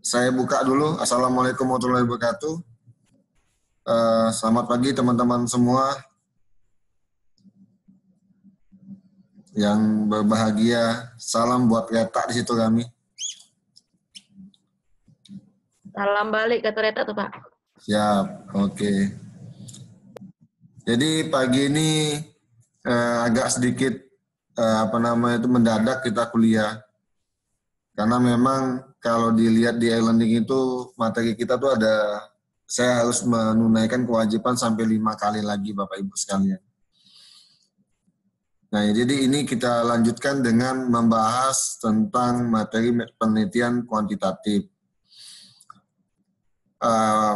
Saya buka dulu. Assalamualaikum warahmatullahi wabarakatuh. Selamat pagi teman-teman semua yang berbahagia. Salam buat Reta di situ kami. Salam balik ke Reta tuh Pak. Siap, oke. Jadi pagi ini agak sedikit mendadak kita kuliah. Karena memang kalau dilihat di e-learning itu materi kita tuh saya harus menunaikan kewajiban sampai 5 kali lagi Bapak Ibu sekalian. Nah, jadi ini kita lanjutkan dengan membahas tentang materi penelitian kuantitatif.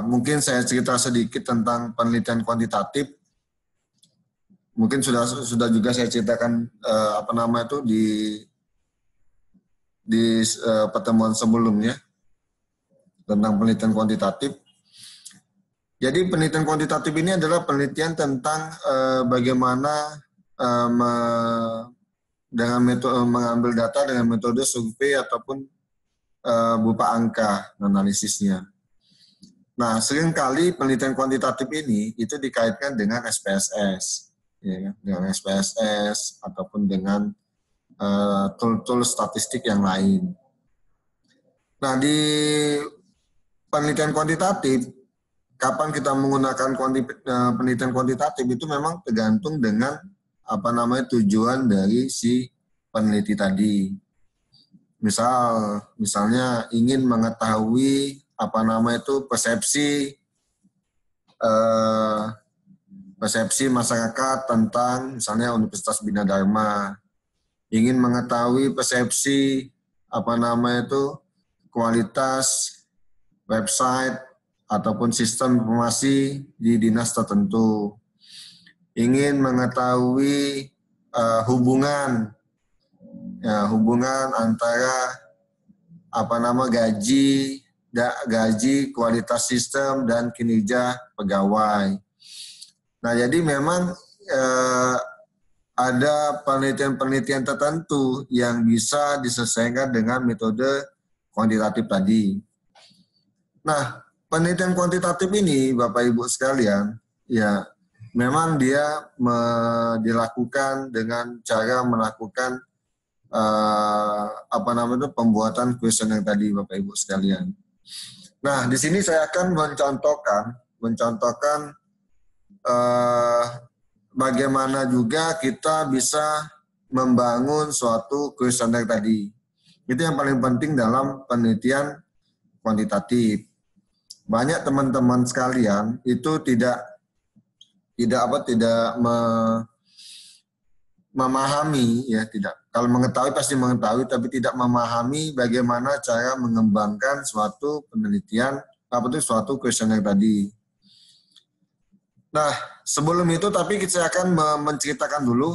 Mungkin saya cerita sedikit tentang penelitian kuantitatif. Mungkin sudah juga saya ceritakan di pertemuan sebelumnya tentang penelitian kuantitatif. Jadi penelitian kuantitatif ini adalah penelitian tentang bagaimana dengan metode mengambil data dengan metode survei ataupun berupa angka analisisnya. Nah, seringkali penelitian kuantitatif ini itu dikaitkan dengan SPSS, ya, dengan SPSS ataupun dengan tool-tool statistik yang lain. Nah, di penelitian kuantitatif, kapan kita menggunakan penelitian kuantitatif itu memang tergantung dengan tujuan dari si peneliti tadi. Misalnya ingin mengetahui persepsi masyarakat tentang misalnya Universitas Bina Dharma, ingin mengetahui persepsi kualitas website ataupun sistem informasi di dinas tertentu, ingin mengetahui hubungan antara gaji, kualitas sistem dan kinerja pegawai. Nah, jadi memang ada penelitian-penelitian tertentu yang bisa diselesaikan dengan metode kuantitatif tadi. Nah, penelitian kuantitatif ini, Bapak Ibu sekalian, ya memang dia dilakukan dengan cara melakukan pembuatan kuesioner tadi, Bapak Ibu sekalian. Nah, di sini saya akan mencontohkan bagaimana juga kita bisa membangun suatu kuesioner tadi. Itu yang paling penting dalam penelitian kuantitatif. Banyak teman-teman sekalian itu tidak memahami, ya tidak. Kalau mengetahui pasti mengetahui, tapi tidak memahami bagaimana cara mengembangkan suatu penelitian suatu kuesioner tadi. Nah, sebelum itu tapi saya akan menceritakan dulu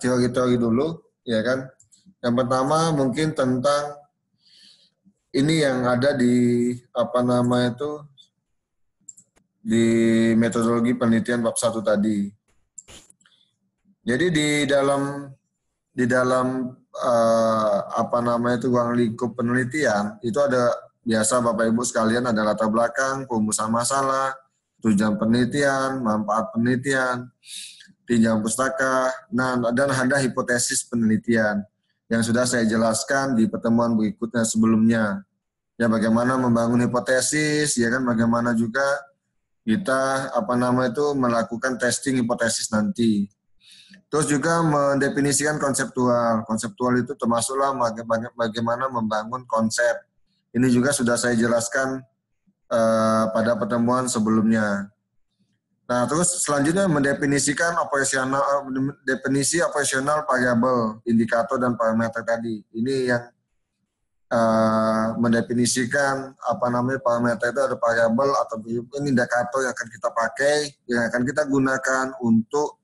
teori-teori dulu, ya kan. Yang pertama mungkin tentang ini yang ada di di metodologi penelitian bab 1 tadi. Jadi di dalam ruang lingkup penelitian itu ada biasa Bapak Ibu sekalian ada latar belakang, perumusan masalah, tujuan penelitian, manfaat penelitian, tinjauan pustaka, dan ada hipotesis penelitian yang sudah saya jelaskan di pertemuan berikutnya sebelumnya. Ya, bagaimana membangun hipotesis, ya kan, bagaimana juga kita melakukan testing hipotesis nanti. Terus juga mendefinisikan konseptual. Konseptual itu termasuklah bagaimana membangun konsep. Ini juga sudah saya jelaskan pada pertemuan sebelumnya. Nah, terus selanjutnya mendefinisikan definisi operasional variabel, indikator dan parameter tadi. Ini yang mendefinisikan parameter itu ada variabel atau indikator yang akan kita pakai, yang akan kita gunakan untuk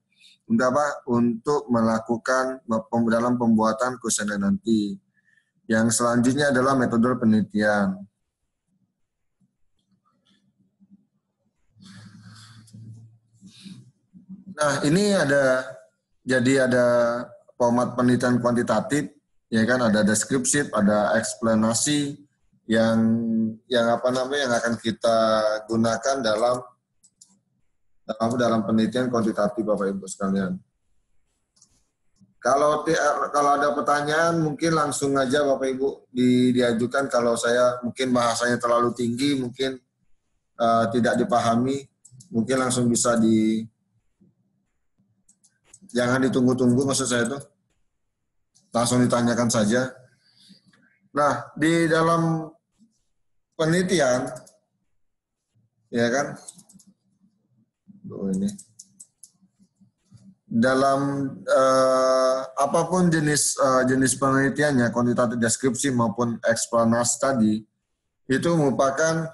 melakukan dalam pembuatan kuesioner nanti. Yang selanjutnya adalah metode penelitian. Nah, ini ada format penelitian kuantitatif ya kan, ada deskripsi, ada eksplanasi yang apa namanya yang akan kita gunakan dalam penelitian kuantitatif Bapak Ibu sekalian. Kalau ada pertanyaan mungkin langsung aja Bapak Ibu diajukan. Kalau saya mungkin bahasanya terlalu tinggi, mungkin tidak dipahami, mungkin langsung bisa jangan ditunggu-tunggu, maksud saya itu langsung ditanyakan saja. Nah, di dalam penelitian, ya kan, ini dalam apapun jenis penelitiannya, kuantitatif deskripsi maupun eksplanasi tadi, itu merupakan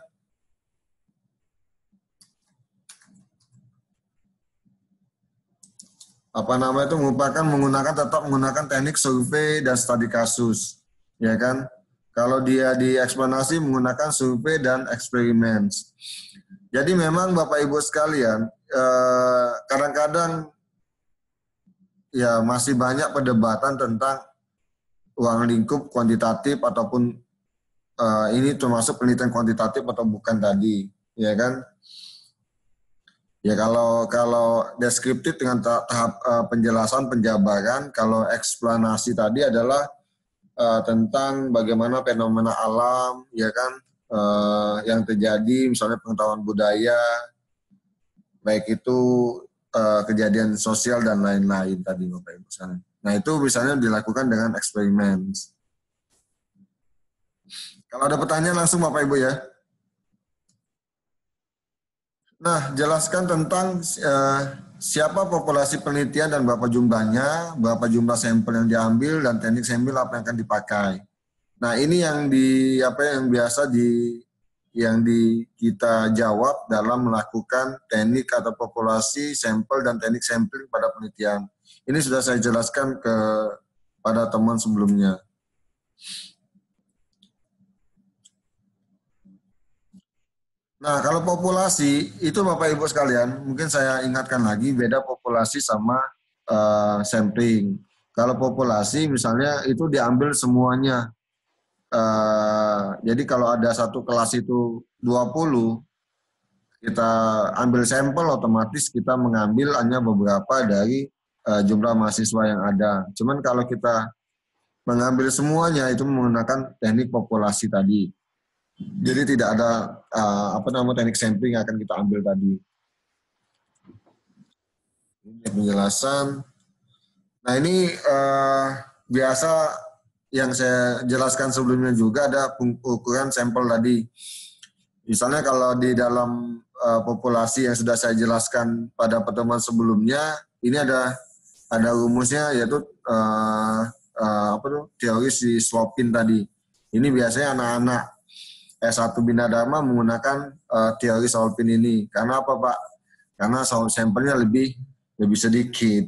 tetap menggunakan teknik survei dan studi kasus, ya kan? Kalau dia di eksplanasi menggunakan survei dan eksperimen. Jadi memang Bapak Ibu sekalian, kadang-kadang ya masih banyak perdebatan tentang ruang lingkup kuantitatif ataupun ini termasuk penelitian kuantitatif atau bukan tadi, ya kan? Ya kalau deskriptif dengan tahap penjelasan penjabaran, kalau eksplanasi tadi adalah tentang bagaimana fenomena alam, ya kan, yang terjadi, misalnya pengetahuan budaya, baik itu kejadian sosial dan lain-lain tadi Bapak Ibu sekalian. Nah itu misalnya dilakukan dengan eksperimen. Kalau ada pertanyaan langsung Bapak Ibu ya. Nah, jelaskan tentang siapa populasi penelitian dan berapa jumlahnya, berapa jumlah sampel yang diambil, dan teknik sampel apa yang akan dipakai. Nah, ini yang biasa kita jawab dalam melakukan teknik atau populasi sampel dan teknik sampling pada penelitian. Ini sudah saya jelaskan pada teman sebelumnya. Nah, kalau populasi, itu Bapak Ibu sekalian, mungkin saya ingatkan lagi, beda populasi sama sampling. Kalau populasi misalnya itu diambil semuanya. Jadi kalau ada satu kelas itu 20, kita ambil sampel, otomatis kita mengambil hanya beberapa dari jumlah mahasiswa yang ada. Cuman kalau kita mengambil semuanya, itu menggunakan teknik populasi tadi. Jadi tidak ada teknik sampling yang akan kita ambil tadi. Ini penjelasan. Nah ini biasa yang saya jelaskan sebelumnya juga ada ukuran sampel tadi. Misalnya kalau di dalam populasi yang sudah saya jelaskan pada pertemuan sebelumnya, ini ada rumusnya yaitu teori si Slopin tadi. Ini biasanya anak-anak S1 Bina Dharma menggunakan teori Slopin ini. Karena apa Pak? Karena sampelnya lebih sedikit.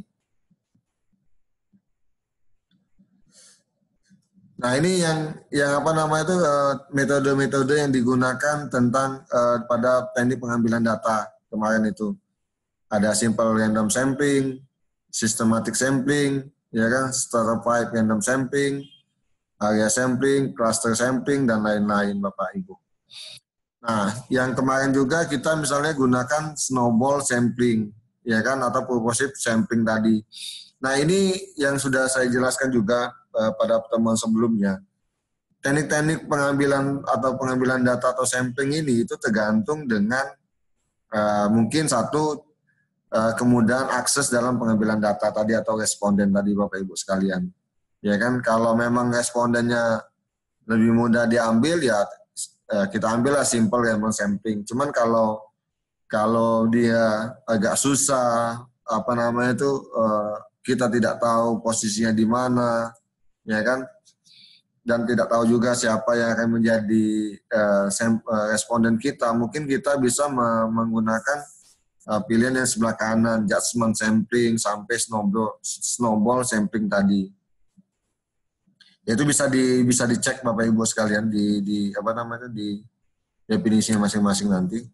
Nah ini yang metode-metode yang digunakan tentang pada teknik pengambilan data kemarin itu. Ada simple random sampling, systematic sampling, ya kan, stratified random sampling, area sampling, cluster sampling, dan lain-lain Bapak Ibu. Nah, yang kemarin juga kita misalnya gunakan snowball sampling, ya kan, atau purposive sampling tadi. Nah, ini yang sudah saya jelaskan juga pada pertemuan sebelumnya. Teknik-teknik pengambilan data atau sampling ini itu tergantung dengan mungkin satu kemudahan akses dalam pengambilan data tadi atau responden tadi Bapak Ibu sekalian. Ya kan, kalau memang respondennya lebih mudah diambil, ya kita ambillah simple random sampling. Cuman kalau dia agak susah, kita tidak tahu posisinya di mana, ya kan, dan tidak tahu juga siapa yang akan menjadi responden kita, mungkin kita bisa menggunakan pilihan yang sebelah kanan, judgment sampling sampai snowball sampling tadi. Itu bisa dicek Bapak Ibu sekalian di definisinya masing-masing nanti.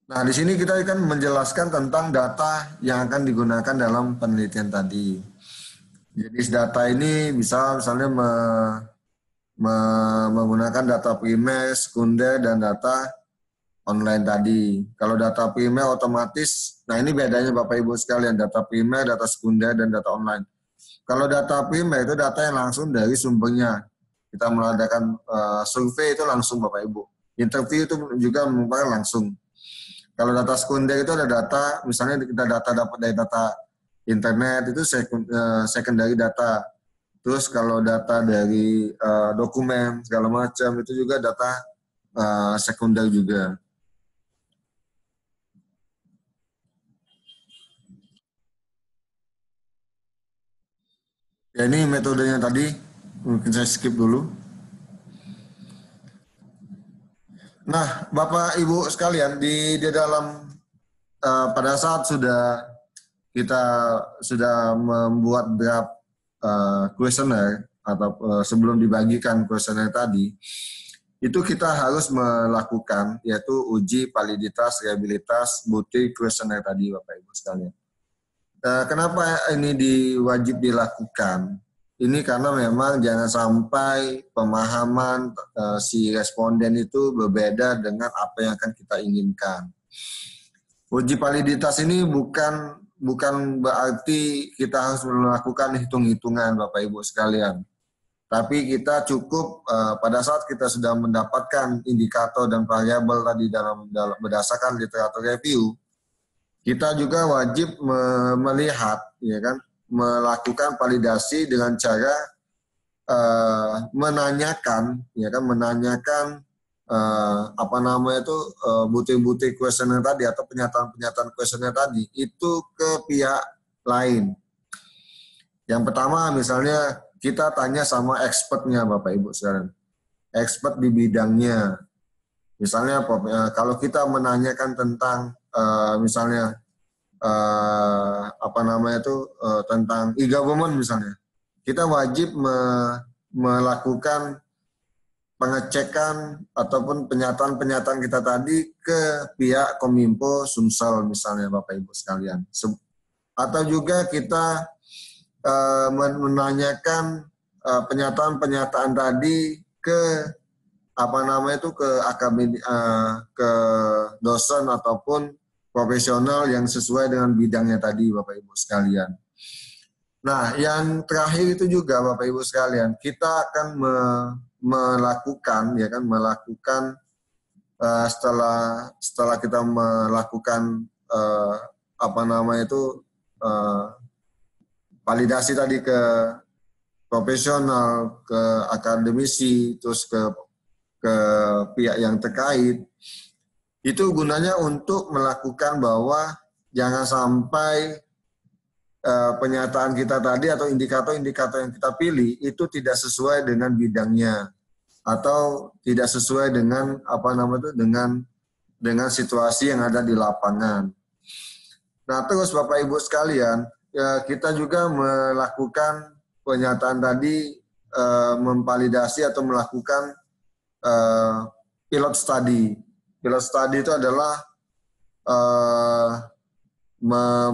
Nah, di sini kita akan menjelaskan tentang data yang akan digunakan dalam penelitian tadi. Jenis data ini bisa misalnya menggunakan data primer, sekunder, dan data online tadi. Kalau data primer otomatis, nah ini bedanya Bapak Ibu sekalian, data primer, data sekunder, dan data online. Kalau data primer itu data yang langsung dari sumbernya. Kita mengadakan survei itu langsung Bapak Ibu. Interview itu juga merupakan langsung. Kalau data sekunder itu ada data, misalnya kita dapat dari data internet itu secondary data. Terus kalau data dari dokumen segala macam itu juga data sekunder juga. Ya ini metodenya tadi, mungkin saya skip dulu. Nah, Bapak Ibu sekalian, di dalam pada saat kita sudah membuat draft kuesioner atau sebelum dibagikan kuesioner tadi, itu kita harus melakukan yaitu uji validitas, reliabilitas, bukti kuesioner tadi, Bapak Ibu sekalian. Kenapa ini wajib dilakukan? Ini karena memang jangan sampai pemahaman si responden itu berbeda dengan apa yang akan kita inginkan. Uji validitas ini bukan berarti kita harus melakukan hitung-hitungan Bapak Ibu sekalian. Tapi kita cukup pada saat kita sudah mendapatkan indikator dan variabel tadi dalam berdasarkan literatur review, kita juga wajib melihat, ya kan, melakukan validasi dengan cara menanyakan bukti-bukti kuesioner tadi atau pernyataan kuesioner tadi itu ke pihak lain. Yang pertama misalnya kita tanya sama expertnya Bapak Ibu sekalian, expert di bidangnya. Misalnya kalau kita menanyakan tentang misalnya tentang e-government misalnya, kita wajib melakukan pengecekan ataupun pernyataan kita tadi ke pihak Kominfo Sumsel misalnya Bapak Ibu sekalian. Atau juga kita menanyakan pernyataan tadi ke ke dosen ataupun profesional yang sesuai dengan bidangnya tadi Bapak Ibu sekalian. Nah, yang terakhir itu juga Bapak Ibu sekalian, kita akan melakukan setelah kita melakukan validasi tadi ke profesional, ke akademisi, terus ke pihak yang terkait. Itu gunanya untuk melakukan bahwa jangan sampai pernyataan kita tadi atau indikator-indikator yang kita pilih itu tidak sesuai dengan bidangnya atau tidak sesuai dengan dengan situasi yang ada di lapangan. Nah, terus Bapak Ibu sekalian, ya, kita juga melakukan pernyataan tadi memvalidasi atau melakukan pilot study. Pilot study itu adalah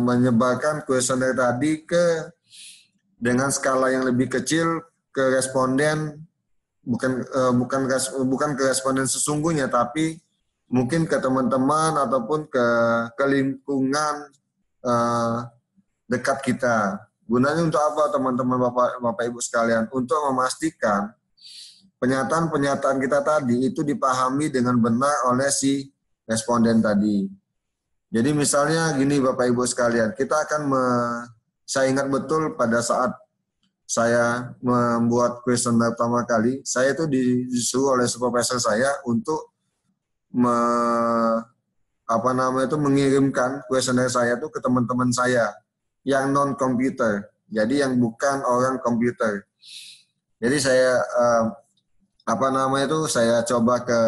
menyebarkan kuesioner tadi dengan skala yang lebih kecil ke responden, bukan ke responden sesungguhnya, tapi mungkin ke teman-teman ataupun ke lingkungan dekat kita. Gunanya untuk apa teman-teman Bapak Ibu sekalian? Untuk memastikan pernyataan-pernyataan kita tadi itu dipahami dengan benar oleh si responden tadi. Jadi misalnya gini Bapak Ibu sekalian, saya ingat betul pada saat saya membuat kuesioner pertama kali, saya itu disuruh oleh supervisor saya untuk mengirimkan kuesioner saya itu ke teman-teman saya yang non komputer, jadi yang bukan orang komputer. Jadi saya saya coba ke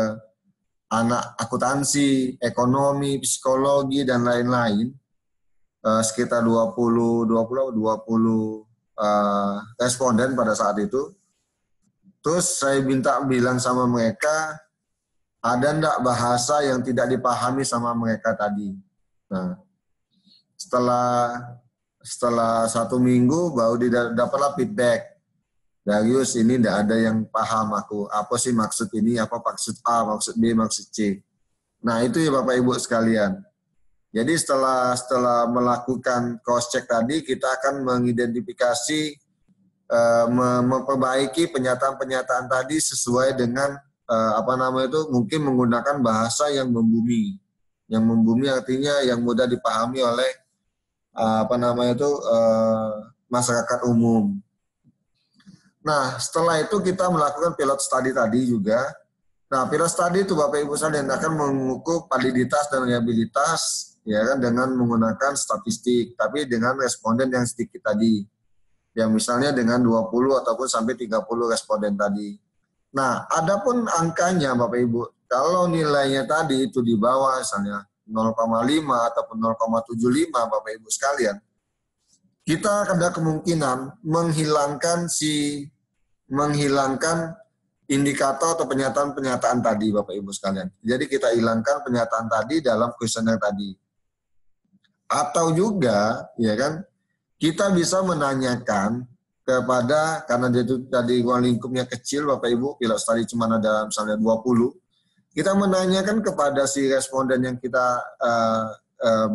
anak akuntansi, ekonomi, psikologi dan lain-lain, sekitar 20 responden pada saat itu. Terus saya bilang sama mereka, ada enggak bahasa yang tidak dipahami sama mereka tadi. Nah, setelah 1 minggu baru dapatlah feedback. Darius, ini enggak ada yang paham aku. Apa sih maksud ini? Apa maksud A, maksud B, maksud C? Nah, itu ya Bapak Ibu sekalian. Jadi setelah melakukan cross check tadi, kita akan mengidentifikasi, memperbaiki pernyataan-pernyataan tadi sesuai dengan mungkin menggunakan bahasa yang membumi. Yang membumi artinya yang mudah dipahami oleh masyarakat umum. Nah, setelah itu kita melakukan pilot study tadi juga. Nah, pilot study itu Bapak Ibu sekalian akan mengukur validitas dan reliabilitas ya kan dengan menggunakan statistik, tapi dengan responden yang sedikit tadi. Yang misalnya dengan 20 ataupun sampai 30 responden tadi. Nah, adapun angkanya Bapak Ibu, kalau nilainya tadi itu di bawah misalnya 0,5 ataupun 0,75 Bapak Ibu sekalian, kita ada kemungkinan menghilangkan indikator atau pernyataan-pernyataan tadi Bapak Ibu sekalian. Jadi kita hilangkan pernyataan tadi dalam kuesioner tadi. Atau juga ya kan kita bisa menanyakan kepada, karena dia itu tadi ruang lingkupnya kecil Bapak Ibu, pilot study cuma ada misalnya 20, kita menanyakan kepada si responden yang kita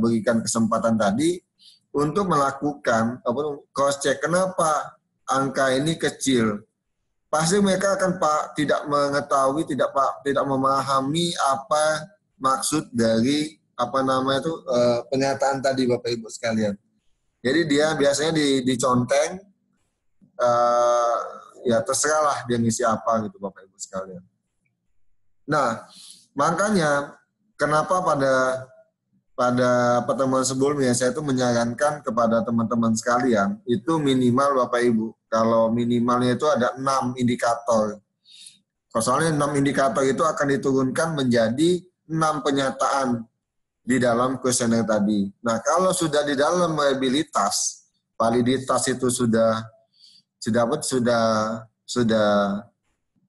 berikan kesempatan tadi untuk melakukan cross check kenapa angka ini kecil. Pasti mereka akan tidak mengetahui, tidak memahami apa maksud dari pernyataan tadi Bapak Ibu sekalian. Jadi dia biasanya diconteng, ya terserahlah dia ngisi apa gitu Bapak Ibu sekalian. Nah, makanya kenapa pada pertemuan sebelumnya saya itu menyarankan kepada teman-teman sekalian itu minimal Bapak Ibu, kalau minimalnya itu ada 6 indikator. Soalnya 6 indikator itu akan diturunkan menjadi 6 pernyataan di dalam kuesioner tadi. Nah, kalau sudah di dalam reliabilitas, validitas itu sudah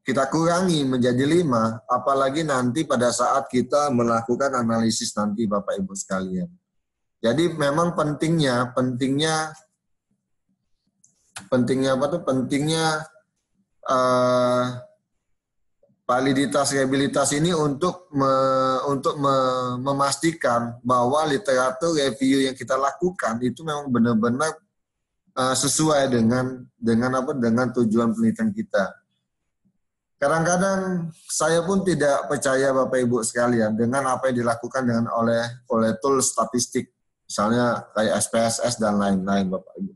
kita kurangi menjadi 5, apalagi nanti pada saat kita melakukan analisis nanti Bapak Ibu sekalian. Jadi memang pentingnya validitas reliabilitas ini untuk memastikan bahwa literatur review yang kita lakukan itu memang benar-benar sesuai dengan tujuan penelitian kita. Kadang-kadang saya pun tidak percaya Bapak Ibu sekalian dengan apa yang dilakukan oleh tool statistik, misalnya kayak SPSS dan lain-lain Bapak Ibu.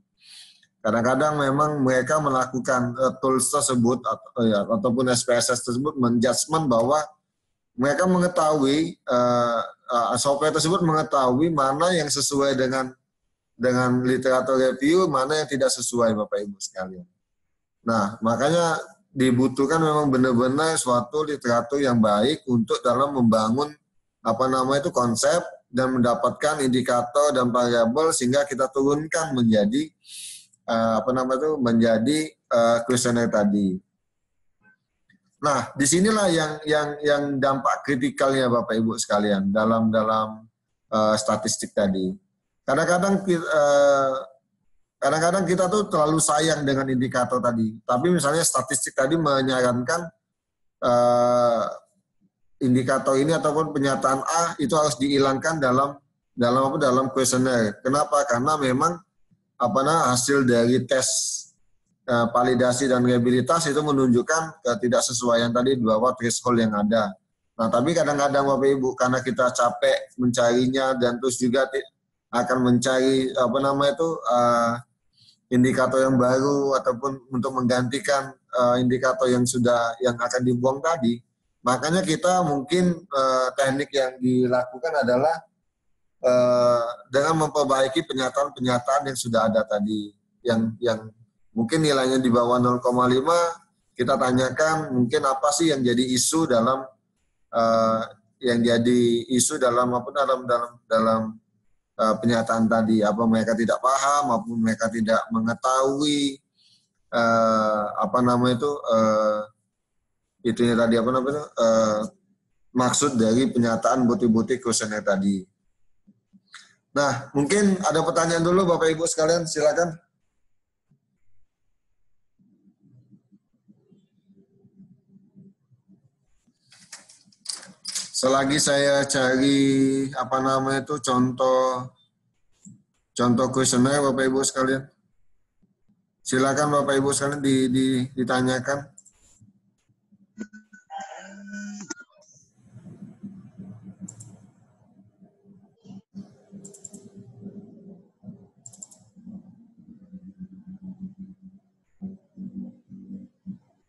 Kadang-kadang memang mereka melakukan tools tersebut ataupun SPSS tersebut menjudgment bahwa mereka mengetahui software tersebut mengetahui mana yang sesuai dengan literatur review, mana yang tidak sesuai Bapak Ibu sekalian. Nah, makanya dibutuhkan memang benar-benar suatu literatur yang baik untuk dalam membangun konsep dan mendapatkan indikator dan variabel sehingga kita turunkan menjadi kuesioner tadi. Nah, disinilah yang dampak kritikalnya Bapak Ibu sekalian dalam statistik tadi. Kadang-kadang kita tuh terlalu sayang dengan indikator tadi. Tapi misalnya statistik tadi menyarankan indikator ini ataupun pernyataan A itu harus dihilangkan dalam kuesioner. Kenapa? Karena memang hasil dari tes validasi dan reliabilitas itu menunjukkan ketidaksesuaian tadi di bawah threshold yang ada. Nah, tapi kadang-kadang Bapak Ibu karena kita capek mencarinya dan terus juga akan mencari indikator yang baru ataupun untuk menggantikan indikator yang akan dibuang tadi, makanya kita mungkin teknik yang dilakukan adalah dengan memperbaiki pernyataan-pernyataan yang sudah ada tadi, yang mungkin nilainya di bawah 0,5, kita tanyakan mungkin apa sih yang jadi isu dalam pernyataan tadi, apa mereka tidak paham maupun mereka tidak mengetahui maksud dari pernyataan bukti-bukti kuesioner tadi. Nah, mungkin ada pertanyaan dulu Bapak Ibu sekalian, silakan. Selagi saya cari contoh kuesioner Bapak Ibu sekalian. Silakan Bapak Ibu sekalian ditanyakan.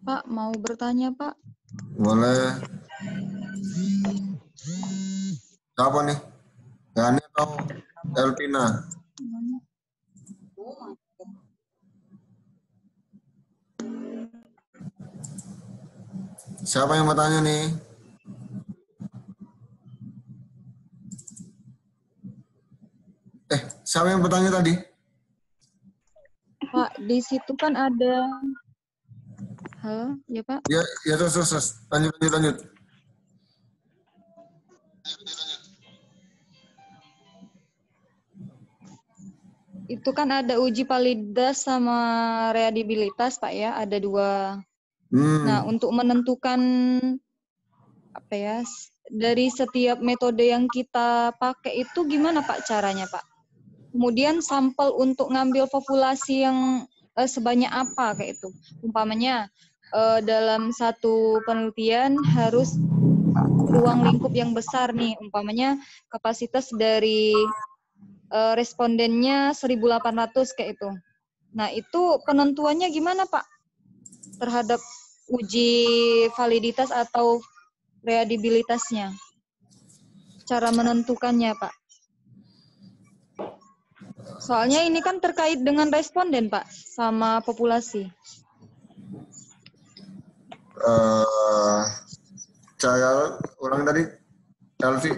Pak, mau bertanya, Pak? Boleh. Siapa nih? Gani atau Elvina? Siapa yang bertanya nih? Siapa yang bertanya tadi? Pak, di situ kan ada... Halo, ya Pak? Ya terus. Lanjut. Itu kan ada uji validitas sama readibilitas, Pak ya, ada 2. Nah, untuk menentukan apa ya, dari setiap metode yang kita pakai itu gimana Pak caranya, Pak? Kemudian sampel untuk ngambil populasi yang sebanyak apa kayak itu. Umpamanya dalam satu penelitian harus ruang lingkup yang besar nih, umpamanya kapasitas dari respondennya 1.800 kayak itu. Nah, itu penentuannya gimana, Pak? Terhadap uji validitas atau readibilitasnya. Cara menentukannya, Pak. Soalnya ini kan terkait dengan responden, Pak, sama populasi. Cara ulang tadi, Elvi.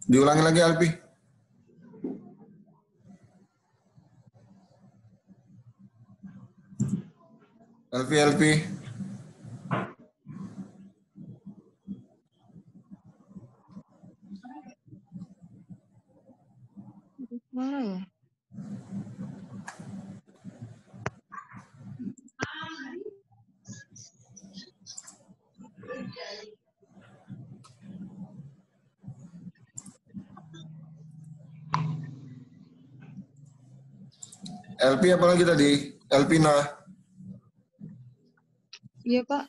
Diulangi lagi, Elvi. Elvi. Mana ya? LP apa lagi tadi? Elvina. Iya, Pak.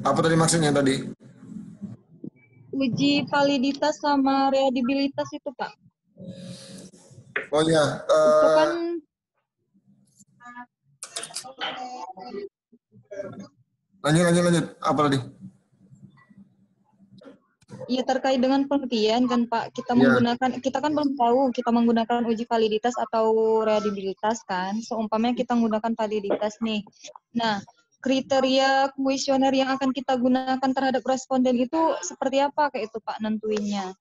Apa tadi maksudnya tadi? Uji validitas sama readibilitas itu, Pak. Oh iya. Itu kan Lanjut. Apa tadi? Iya, terkait dengan penelitian kan Pak, kita kan belum tahu kita menggunakan uji validitas atau readibilitas kan, seumpamanya kita menggunakan validitas nih. Nah, kriteria kuesioner yang akan kita gunakan terhadap responden itu seperti apa kayak itu Pak nentuinnya?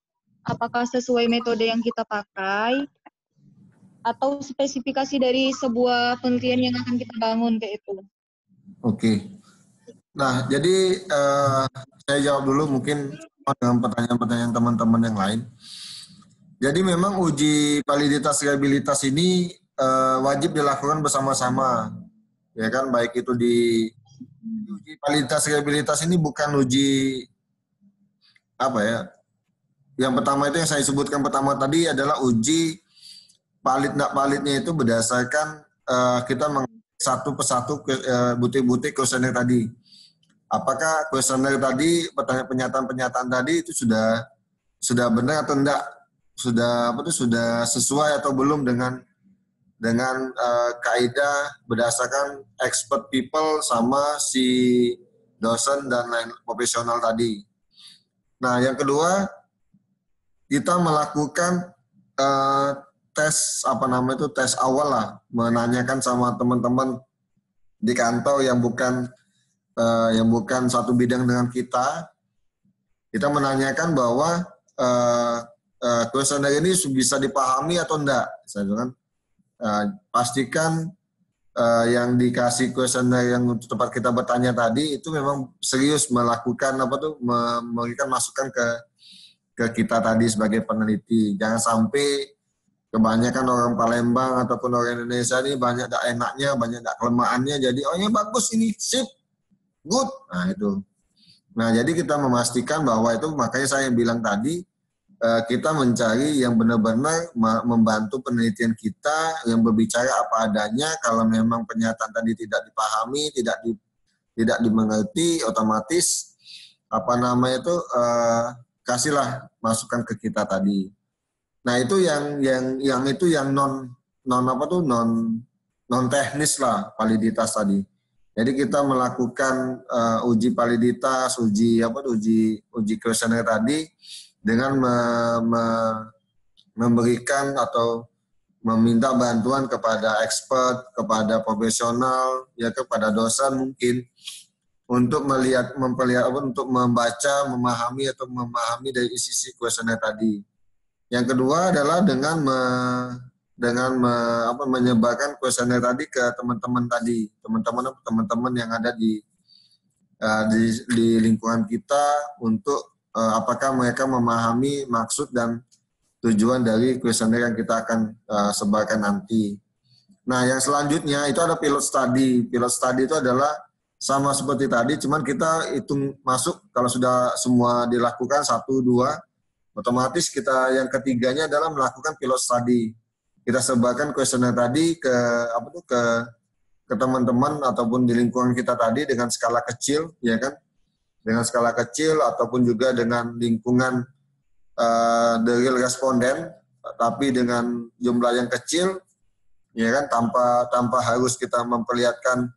Apakah sesuai metode yang kita pakai atau spesifikasi dari sebuah penelitian yang akan kita bangun kayak itu? Oke. Nah, jadi saya jawab dulu mungkin dengan pertanyaan-pertanyaan teman-teman yang lain. Jadi memang uji validitas reabilitas ini wajib dilakukan bersama-sama, ya kan? Baik itu di uji validitas reabilitas ini bukan uji apa ya? Yang pertama itu yang saya sebutkan pertama tadi adalah uji valid nggak validnya itu berdasarkan kita satu persatu butir-butir kuesioner tadi. Apakah kuesioner tadi, pernyataan-pernyataan tadi itu sudah benar atau enggak, sudah sesuai atau belum dengan kaidah berdasarkan expert people sama si dosen dan lain profesional tadi. Nah, yang kedua kita melakukan tes tes awal lah, menanyakan sama teman-teman di kantor yang bukan satu bidang dengan kita menanyakan bahwa kuesioner ini bisa dipahami atau enggak. Saya bilang, pastikan yang dikasih kuesioner yang untuk tempat kita bertanya tadi itu memang serius melakukan memberikan masukan ke kita tadi sebagai peneliti. Jangan sampai kebanyakan orang Palembang ataupun orang Indonesia ini banyak dak enaknya, banyak dak kelemahannya. Jadi oh ya bagus ini, sip, good. Nah itu. Nah jadi kita memastikan bahwa itu, makanya saya bilang tadi kita mencari yang benar-benar membantu penelitian kita, yang berbicara apa adanya. Kalau memang pernyataan tadi tidak dipahami, tidak dimengerti, otomatis kasihlah masukan ke kita tadi. Nah itu yang non teknis lah, validitas tadi. Jadi kita melakukan uji validitas, uji kuesioner tadi dengan memberikan atau meminta bantuan kepada expert, kepada profesional, ya kepada dosen mungkin untuk untuk membaca, memahami dari sisi kuesioner tadi. Yang kedua adalah dengan menyebarkan kuesioner tadi ke teman-teman yang ada di lingkungan kita untuk apakah mereka memahami maksud dan tujuan dari kuesioner yang kita akan sebarkan nanti. Nah, yang selanjutnya itu ada pilot study. Pilot study itu adalah sama seperti tadi, cuman kita hitung masuk kalau sudah semua dilakukan 1, 2, otomatis kita yang ketiganya adalah melakukan pilot study. Kita sebarkan kuesioner tadi ke teman-teman ataupun di lingkungan kita tadi dengan skala kecil, ya kan? Dengan skala kecil ataupun juga dengan lingkungan the real responden, tapi dengan jumlah yang kecil, ya kan, tanpa harus kita memperlihatkan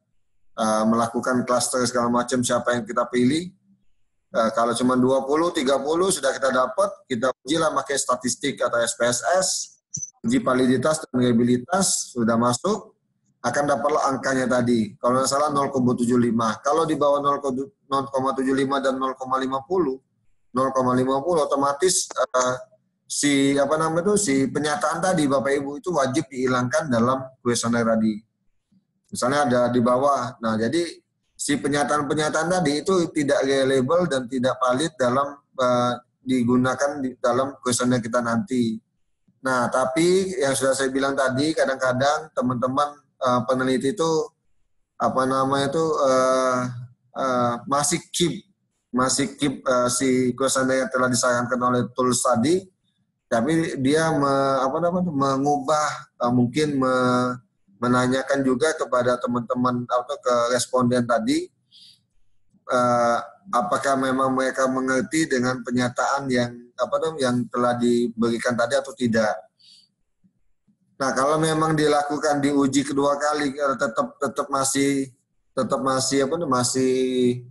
melakukan klaster segala macam siapa yang kita pilih. Kalau cuma 20, 30 sudah kita dapat, kita ujilah pakai statistik atau SPSS, uji validitas dan reliabilitas sudah masuk, akan dapatlah angkanya tadi. Kalau nggak salah 0,75. Kalau di bawah 0,75 dan 0,50 otomatis si pernyataan tadi Bapak Ibu itu wajib dihilangkan dalam kuesioner tadi. Misalnya ada di bawah. Nah, jadi si pernyataan tadi itu tidak reliable dan tidak valid dalam digunakan di dalam kuesioner kita nanti. Nah, tapi yang sudah saya bilang tadi, kadang-kadang teman-teman peneliti itu masih keep si kuesioner yang telah disarankan oleh tools tadi, tapi dia mengubah mungkin menanyakan juga kepada teman-teman atau ke responden tadi apakah memang mereka mengerti dengan pernyataan yang telah diberikan tadi atau tidak. Nah, kalau memang dilakukan di uji kedua kali tetap masih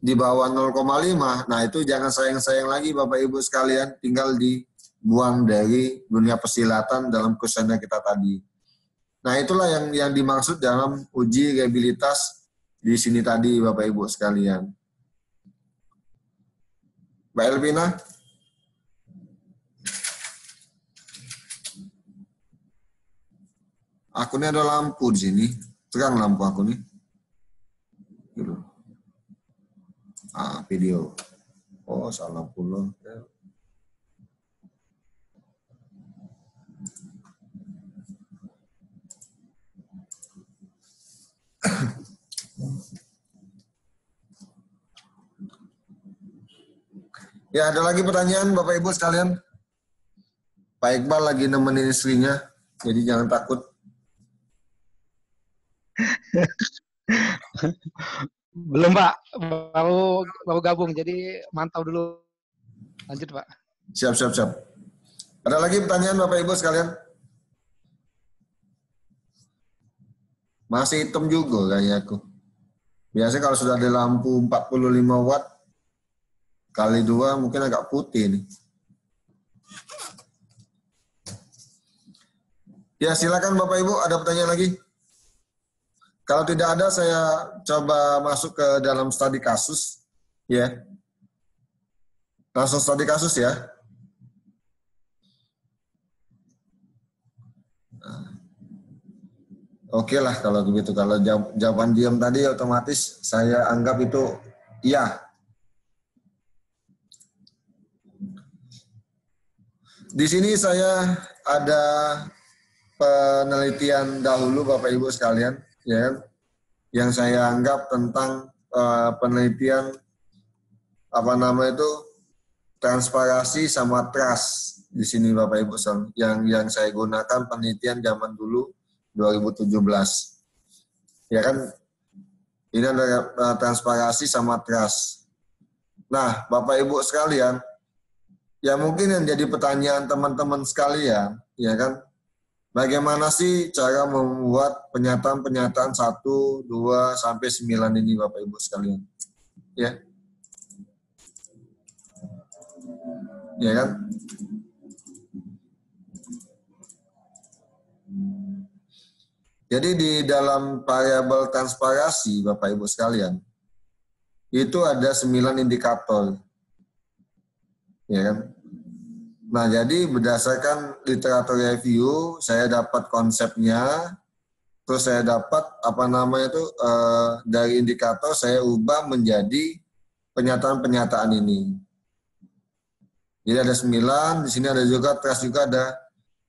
di bawah 0,5, nah itu jangan sayang-sayang lagi Bapak Ibu sekalian, tinggal dibuang dari dunia persilatan dalam kuesioner kita tadi. Nah, itulah yang dimaksud dalam uji reliabilitas di sini tadi Bapak Ibu sekalian. Mbak Elvina? Aku ini ada lampu di sini. Terang lampu aku nih. Gitu. Video. Oh, salah pula. Ya, ada lagi pertanyaan Bapak Ibu sekalian? Pak Iqbal lagi nemenin istrinya, jadi jangan takut. Belum Pak, baru gabung, jadi mantau dulu. Lanjut Pak. Siap. Ada lagi pertanyaan Bapak Ibu sekalian? Masih hitam juga kayak aku. Biasanya kalau sudah ada lampu 45 watt, kali 2 mungkin agak putih nih. Ya, silakan Bapak Ibu, ada pertanyaan lagi? Kalau tidak ada, saya coba masuk ke dalam studi kasus. Ya. Langsung studi kasus ya. Oke lah kalau begitu. Kalau jawaban diam tadi otomatis saya anggap itu iya. Di sini saya ada penelitian dahulu Bapak Ibu sekalian, ya kan? Yang saya anggap tentang penelitian apa nama itu transparansi sama trust di sini Bapak Ibu yang saya gunakan penelitian zaman dulu 2017. Ya kan? Ini ada transparansi sama trust. Nah, Bapak Ibu sekalian, ya mungkin yang jadi pertanyaan teman-teman sekalian, ya kan? Bagaimana sih cara membuat pernyataan-pernyataan 1, 2, sampai 9 ini Bapak Ibu sekalian? Ya. Ya kan? Jadi di dalam variabel transparansi Bapak Ibu sekalian, itu ada 9 indikator. Ya kan? Nah, jadi berdasarkan literatur review, saya dapat konsepnya, terus saya dapat apa namanya itu dari indikator saya ubah menjadi pernyataan-pernyataan ini. Jadi ada 9, di sini ada juga trust juga ada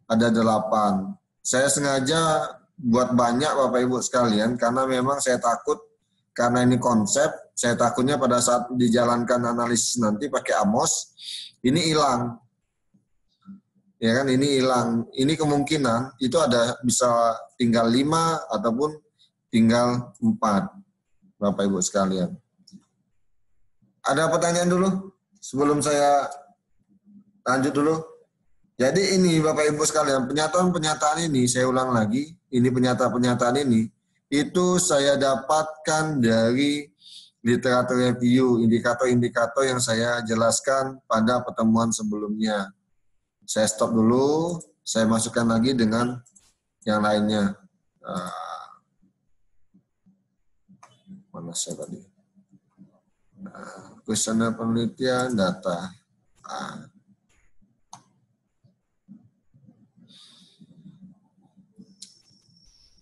8. Saya sengaja buat banyak Bapak Ibu sekalian karena memang saya takut karena ini konsep, saya takutnya pada saat dijalankan analisis nanti pakai AMOS ini hilang. Ya kan ini hilang. Ini kemungkinan itu ada bisa tinggal 5 ataupun tinggal 4 Bapak Ibu sekalian. Ada pertanyaan dulu sebelum saya lanjut dulu. Jadi ini Bapak Ibu sekalian, pernyataan-pernyataan ini saya ulang lagi, ini pernyataan-pernyataan ini itu saya dapatkan dari literatur review, indikator-indikator yang saya jelaskan pada pertemuan sebelumnya. Saya stop dulu, saya masukkan lagi dengan yang lainnya. Mana saya tadi? Kuesioner penelitian, data.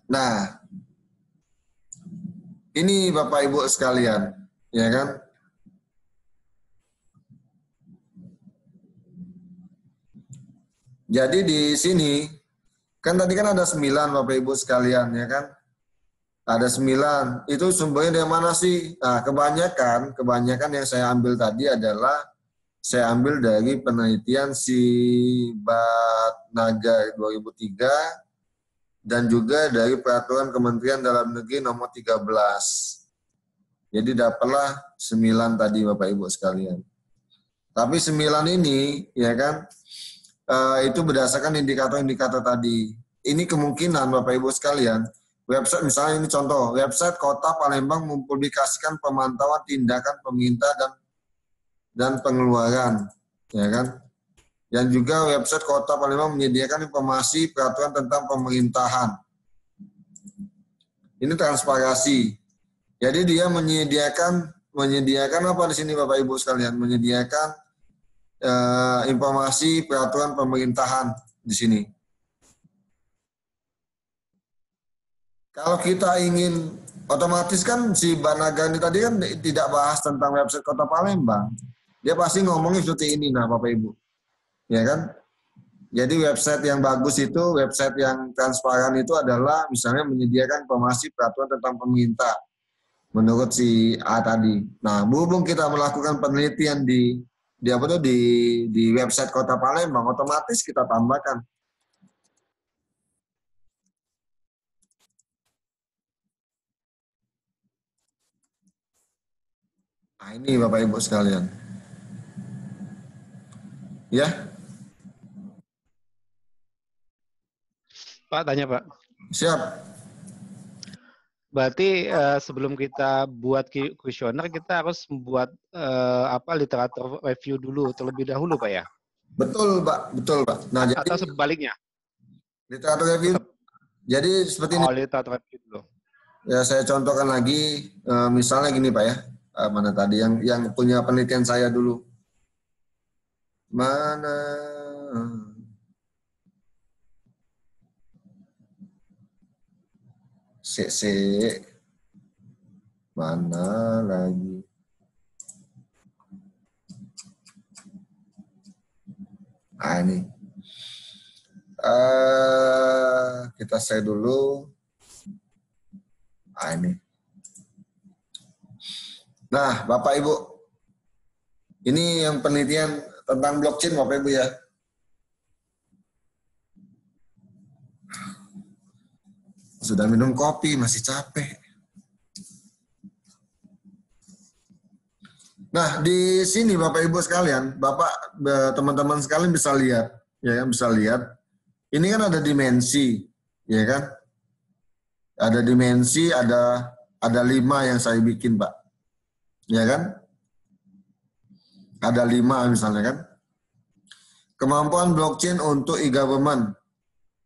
Nah, ini Bapak Ibu sekalian, ya kan? Jadi di sini, kan tadi kan ada 9 Bapak Ibu sekalian, ya kan? Ada 9, itu sumbernya dari mana sih? Nah, kebanyakan yang saya ambil tadi adalah, saya ambil dari penelitian Batnagar 2003, dan juga dari Peraturan Kementerian Dalam Negeri nomor 13. Jadi dapatlah 9 tadi Bapak Ibu sekalian. Tapi 9 ini, ya kan, itu berdasarkan indikator-indikator tadi. Ini kemungkinan Bapak Ibu sekalian, website misalnya ini contoh, website Kota Palembang mempublikasikan pemantauan tindakan pemerintah dan pengeluaran, ya kan? Dan juga website Kota Palembang menyediakan informasi peraturan tentang pemerintahan. Ini transparansi. Jadi dia menyediakan apa di sini Bapak Ibu sekalian? Menyediakan informasi peraturan pemerintahan di sini. Kalau kita ingin otomatis kan si Banagar ini tadi kan tidak bahas tentang website Kota Palembang. Dia pasti ngomongnya seperti ini, nah Bapak Ibu. Ya kan? Jadi website yang bagus itu, website yang transparan itu adalah misalnya menyediakan informasi peraturan tentang pemerintah menurut si A tadi. Nah, berhubung kita melakukan penelitian di website Kota Palembang, otomatis kita tambahkan. Nah, ini Bapak Ibu sekalian. Ya. Pak, tanya Pak. Siap. Berarti sebelum kita buat kuesioner, kita harus membuat literatur review dulu terlebih dahulu, Pak ya? Betul, Pak. Betul, Pak. Nah, atau sebaliknya? Literatur review. Jadi seperti ini. Literatur review dulu. Ya, saya contohkan lagi, misalnya gini, Pak ya. Mana tadi yang punya penelitian saya dulu. Mana? CC. Mana lagi? Nah ini. Kita share dulu. Nah ini. Nah, Bapak Ibu, ini yang penelitian tentang blockchain Bapak Ibu ya. Sudah minum kopi, masih capek. Nah, di sini Bapak Ibu sekalian, teman-teman sekalian bisa lihat, ya kan, bisa lihat. Ini kan ada dimensi, ya kan? Ada dimensi, ada 5 yang saya bikin, Pak. Ya kan? Ada 5 misalnya kan. Kemampuan blockchain untuk e-government.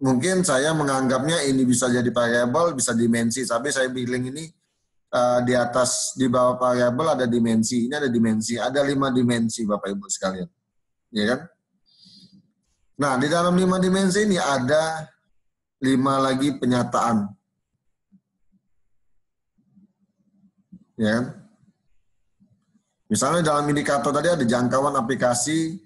Mungkin saya menganggapnya ini bisa jadi variabel, bisa dimensi. Tapi saya bilang ini di atas, di bawah variabel ada dimensi. Ini ada dimensi. Ada 5 dimensi Bapak Ibu sekalian. Ya kan? Nah, di dalam 5 dimensi ini ada 5 lagi penyataan. Ya kan? Misalnya dalam indikator tadi ada jangkauan aplikasi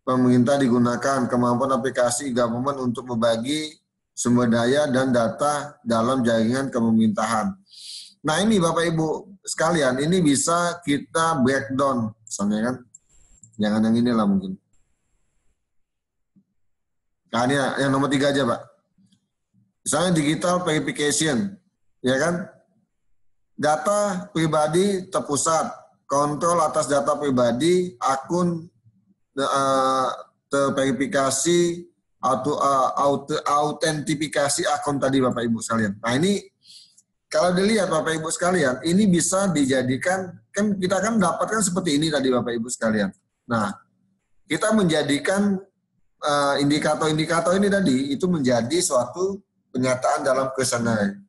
pemerintah digunakan, kemampuan aplikasi government untuk berbagi sumber daya dan data dalam jaringan pemerintahan. Nah ini Bapak Ibu sekalian, ini bisa kita breakdown, misalnya kan, jangan yang inilah mungkin. Nah ini yang nomor 3 aja Pak. Misalnya digital verification, ya kan, data pribadi terpusat, kontrol atas data pribadi, akun terverifikasi, autentifikasi akun tadi Bapak Ibu sekalian. Nah ini kalau dilihat Bapak Ibu sekalian, ini bisa dijadikan, kan kita kan dapatkan seperti ini tadi Bapak Ibu sekalian. Nah kita menjadikan indikator-indikator ini tadi itu menjadi suatu penyataan dalam kuesioner.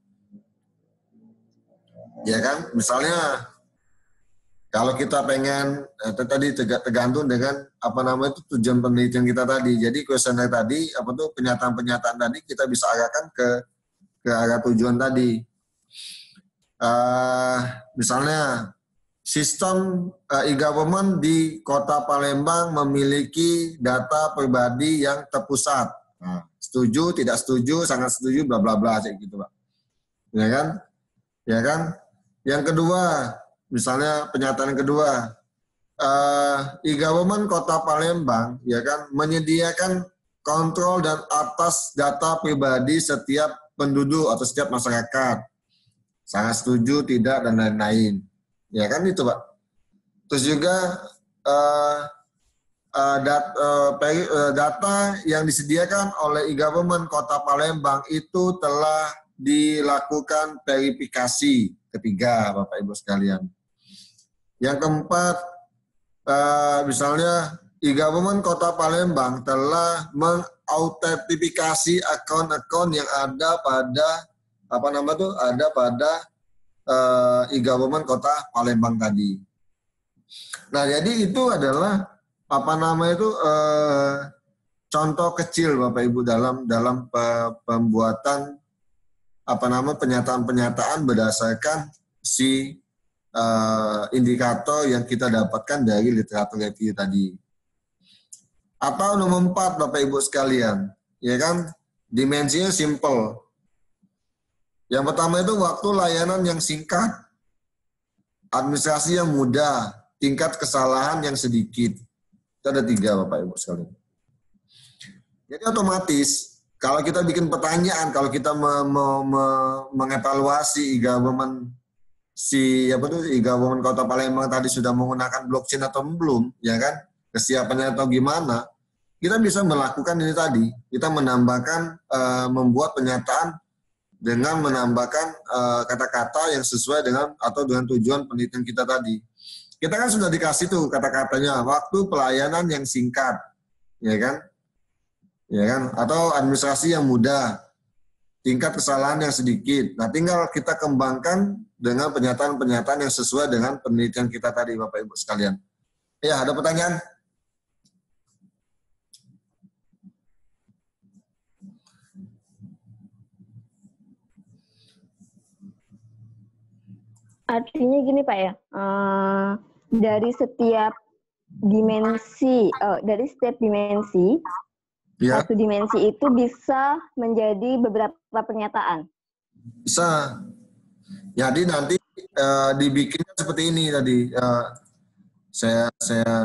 Ya kan, misalnya kalau kita pengen tadi tergantung dengan apa namanya itu tujuan penelitian kita tadi. Jadi kuesioner tadi apa tuh penyataan-penyataan tadi kita bisa arahkan ke arah tujuan tadi. Misalnya sistem e-government di Kota Palembang memiliki data pribadi yang terpusat. Nah, setuju, tidak setuju, sangat setuju, bla bla bla kayak gitu, Pak. Ya kan? Ya kan? Yang kedua, misalnya pernyataan kedua, e-government Kota Palembang, ya kan, menyediakan kontrol dan atas data pribadi setiap penduduk atau setiap masyarakat. Sangat setuju, tidak, dan lain-lain. Ya kan itu Pak. Terus juga data yang disediakan oleh e-government Kota Palembang itu telah dilakukan verifikasi. Ketiga Bapak Ibu sekalian. Yang keempat, misalnya e-government Kota Palembang telah mengautentifikasi akun-akun yang ada pada e-government Kota Palembang tadi. Nah, jadi itu adalah contoh kecil Bapak Ibu dalam pembuatan pernyataan-pernyataan berdasarkan si indikator yang kita dapatkan dari literatur review tadi. Atau nomor 4 Bapak Ibu sekalian, ya kan, dimensinya simple. Yang pertama itu waktu layanan yang singkat, administrasi yang mudah, tingkat kesalahan yang sedikit. Itu ada 3 Bapak Ibu sekalian. Jadi otomatis kalau kita bikin pertanyaan, kalau kita mengevaluasi e-government e-government Kota Palembang tadi sudah menggunakan blockchain atau belum, ya kan? Kesiapannya atau gimana? Kita bisa melakukan ini tadi. Kita menambahkan, membuat pernyataan dengan menambahkan kata-kata yang sesuai dengan tujuan penelitian kita tadi. Kita kan sudah dikasih tuh kata-katanya, waktu pelayanan yang singkat, ya kan? Ya kan? Atau administrasi yang mudah, tingkat kesalahan yang sedikit. Nah, tinggal kita kembangkan dengan pernyataan-pernyataan yang sesuai dengan penelitian kita tadi, Bapak Ibu sekalian. Ya, ada pertanyaan? Artinya gini Pak ya, dari setiap dimensi, Ya, satu dimensi itu bisa menjadi beberapa pernyataan. bisa. Jadi nanti dibikinnya seperti ini tadi. Saya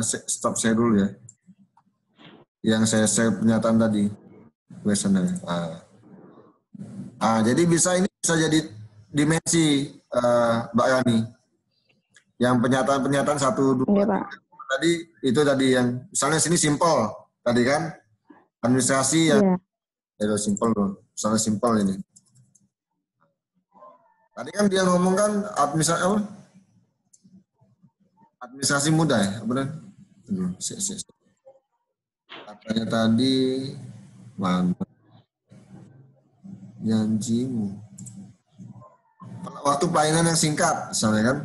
stop share dulu ya. Yang saya share pernyataan tadi. Questionnaire. Jadi ini bisa jadi dimensi Mbak Yani. Yang pernyataan-pernyataan 1, 2, Iya, Pak. tadi itu tadi yang misalnya sini simple tadi kan administrasi yang itu simple loh. Misalnya simple ini. Tadi kan dia ngomong kan administrasi mudah ya, benar? Katanya tadi mana? Janjimu. Waktu pelayanan yang singkat, misalnya kan?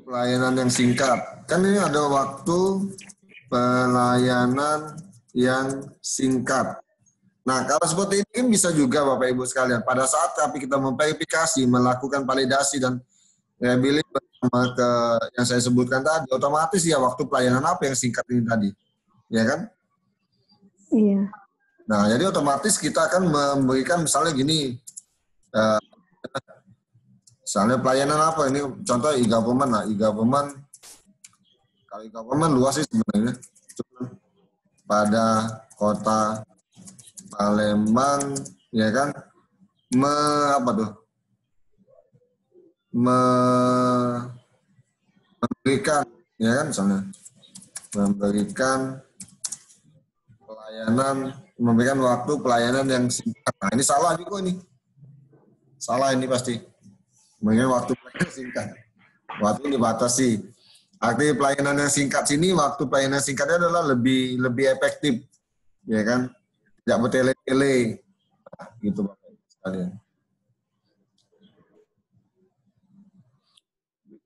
Pelayanan yang singkat. Kan ini ada waktu pelayanan yang singkat. Nah, kalau seperti ini kan bisa juga Bapak Ibu sekalian. Pada saat kita memverifikasi, melakukan validasi dan reliability ke yang saya sebutkan tadi, otomatis ya waktu pelayanan apa yang singkat ini tadi. Ya kan? Iya. Nah, jadi otomatis kita akan memberikan misalnya gini, misalnya pelayanan apa ini, contoh e-government lah, kalau e-government luas sih sebenarnya. Pada kota Palembang, ya kan, memberikan, ya kan, misalnya memberikan memberikan waktu pelayanan yang singkat. Nah, ini salah juga ini. Salah ini pasti. Memberikan waktu pelayanan singkat. Waktu ini dibatasi. Arti pelayanan yang singkat sini, waktu pelayanan singkatnya adalah lebih efektif. Ya kan? Tidak bertele-tele. Nah, gitu Bapak sekalian.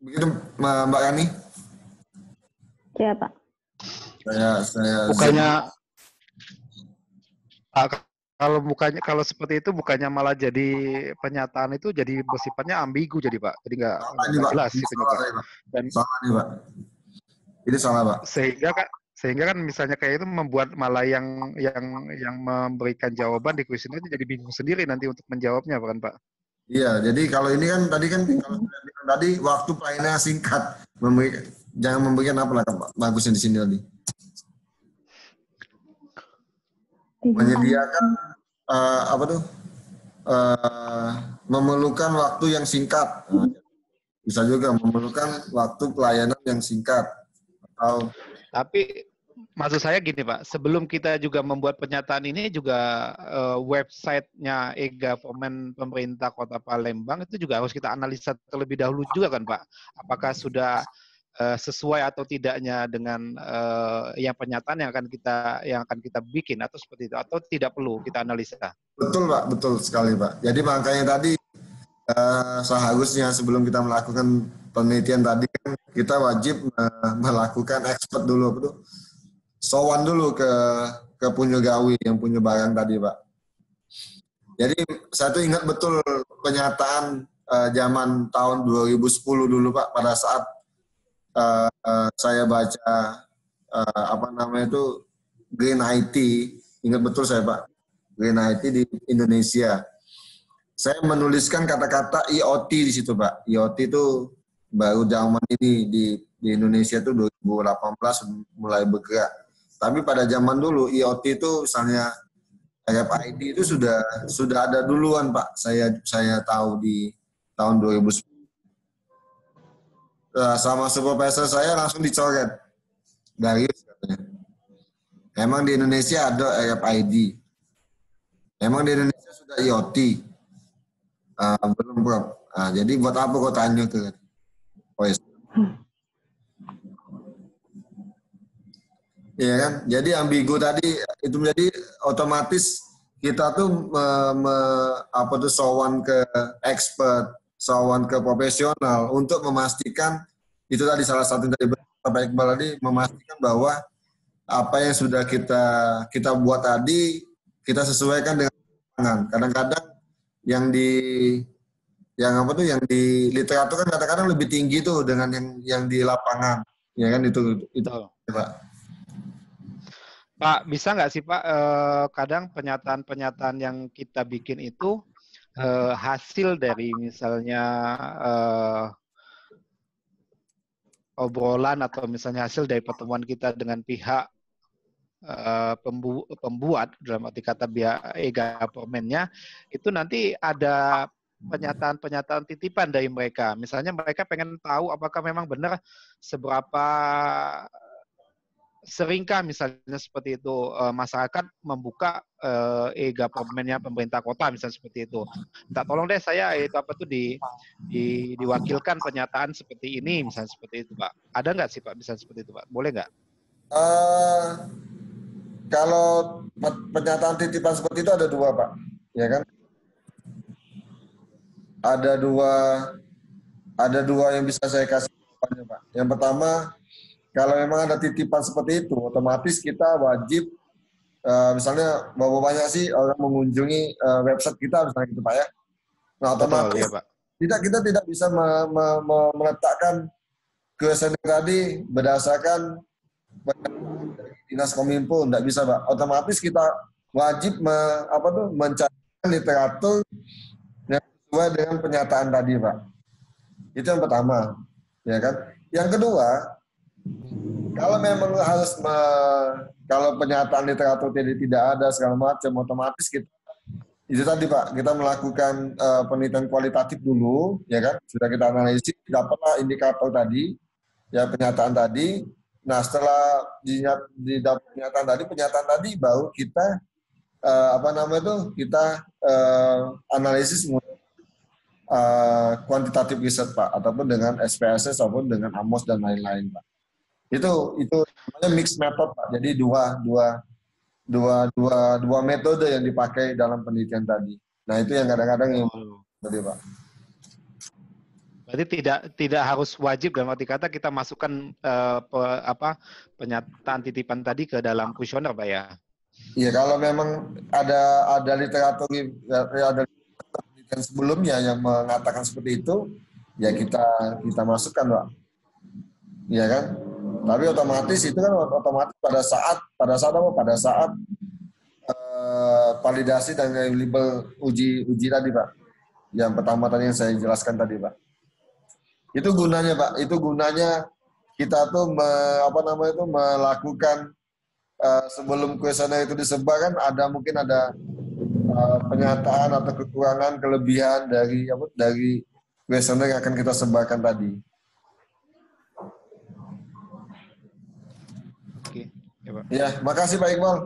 Begitu Mbak Yani? Ya, Pak. Saya bukannya kalau seperti itu bukannya malah jadi pernyataan itu jadi bersifatnya ambigu jadi Pak. Jadi nggak jelas gitu Pak. Dan salah nih Pak. Ini salah Pak. Sehingga kan misalnya kayak itu membuat malah yang memberikan jawaban di kuesioner itu jadi bingung sendiri nanti untuk menjawabnya bukan Pak? Iya, jadi kalau ini kan tadi waktu pelayanan singkat, jangan memberikan apa lah Pak, bagusnya di sini tadi. Menyediakan memerlukan waktu yang singkat. Bisa juga memerlukan waktu pelayanan yang singkat. Tapi maksud saya gini Pak, sebelum kita juga membuat pernyataan ini juga websitenya e-government pemerintah Kota Palembang itu juga harus kita analisa terlebih dahulu juga kan Pak. Apakah sudah sesuai atau tidaknya dengan yang pernyataan yang akan kita bikin atau seperti itu, atau tidak perlu kita analisa. Betul Pak, betul sekali Pak. Jadi makanya tadi seharusnya sebelum kita melakukan penelitian tadi kita wajib melakukan expert dulu, sowan dulu ke punya gawi yang punya barang tadi Pak. Jadi saya tuh ingat betul pernyataan zaman tahun 2010 dulu Pak, pada saat saya baca Green IT, ingat betul saya Pak, Green IT di Indonesia. Saya menuliskan kata-kata IoT di situ Pak. IoT itu baru zaman ini di Indonesia itu 2018 mulai bergerak. Tapi pada zaman dulu IoT itu misalnya RFID itu sudah ada duluan Pak. Saya tahu di tahun 2010. Sama supervisor saya langsung dicoret dari katanya. Emang di Indonesia ada RFID. Emang di Indonesia sudah IoT. Belum Prof. Jadi buat apa kau tanya ke? Oh yes. Iya kan? Jadi ambigu tadi itu menjadi otomatis kita tuh sowan ke expert, sowan ke profesional untuk memastikan, itu tadi salah satu dari Bapak Iqbal tadi, memastikan bahwa apa yang sudah kita buat tadi kita sesuaikan dengan tangan. Kadang-kadang yang Yang apa tuh yang di literatur kan kadang-kadang lebih tinggi tuh dengan yang di lapangan. Ya kan itu Pak. Pak, bisa nggak sih Pak, kadang pernyataan-pernyataan yang kita bikin itu hasil dari misalnya obrolan atau misalnya hasil dari pertemuan kita dengan pihak pembuat dalam arti kata e-government-nya itu nanti ada pernyataan-pernyataan titipan dari mereka. Misalnya mereka pengen tahu apakah memang benar seberapa seringkah misalnya seperti itu masyarakat membuka e-government-nya pemerintah kota misalnya seperti itu. Minta tolong deh saya itu apa tuh diwakilkan pernyataan seperti ini misalnya seperti itu Pak. Ada nggak sih Pak bisa seperti itu Pak? Boleh nggak? Kalau pernyataan titipan seperti itu ada dua Pak, ya kan? Ada dua yang bisa saya kasih Pak. Yang pertama, kalau memang ada titipan seperti itu, otomatis kita wajib, misalnya berapa banyak sih orang mengunjungi website kita, misalnya gitu Pak ya. Nah otomatis betul, ya, Pak. Kita tidak bisa meletakkan questionnaire tadi berdasarkan Dinas Kominfo, tidak bisa Pak. Otomatis kita wajib mencari literatur yang sesuai dengan pernyataan tadi Pak. Itu yang pertama, ya kan. Yang kedua, kalau memang kalau pernyataan literatur tidak ada segala macam, otomatis kita itu tadi Pak, kita melakukan penelitian kualitatif dulu, ya kan? Sudah kita analisis, dapatlah indikator tadi, ya pernyataan tadi. Nah setelah didapat pernyataan tadi baru kita kita analisis kuantitatif riset Pak, ataupun dengan SPSS ataupun dengan AMOS dan lain-lain Pak. Itu namanya mixed method Pak. Jadi dua metode yang dipakai dalam penelitian tadi. Nah itu yang kadang-kadang yang tadi Pak. Berarti tidak harus wajib dalam arti kata kita masukkan pernyataan titipan tadi ke dalam kuesioner Pak ya. Iya kalau memang ada literatur penelitian sebelumnya yang mengatakan seperti itu, ya kita masukkan Pak. Iya kan? Tapi otomatis itu kan pada saat validasi dan label uji tadi Pak. Yang pertama tadi yang saya jelaskan tadi Pak. Itu gunanya Pak. Itu gunanya kita tuh melakukan sebelum kuesioner itu disebar kan mungkin ada pernyataan atau kekurangan kelebihan dari kuesioner yang akan kita sebarkan tadi. Ya, Pak. Ya, makasih Pak Iqbal.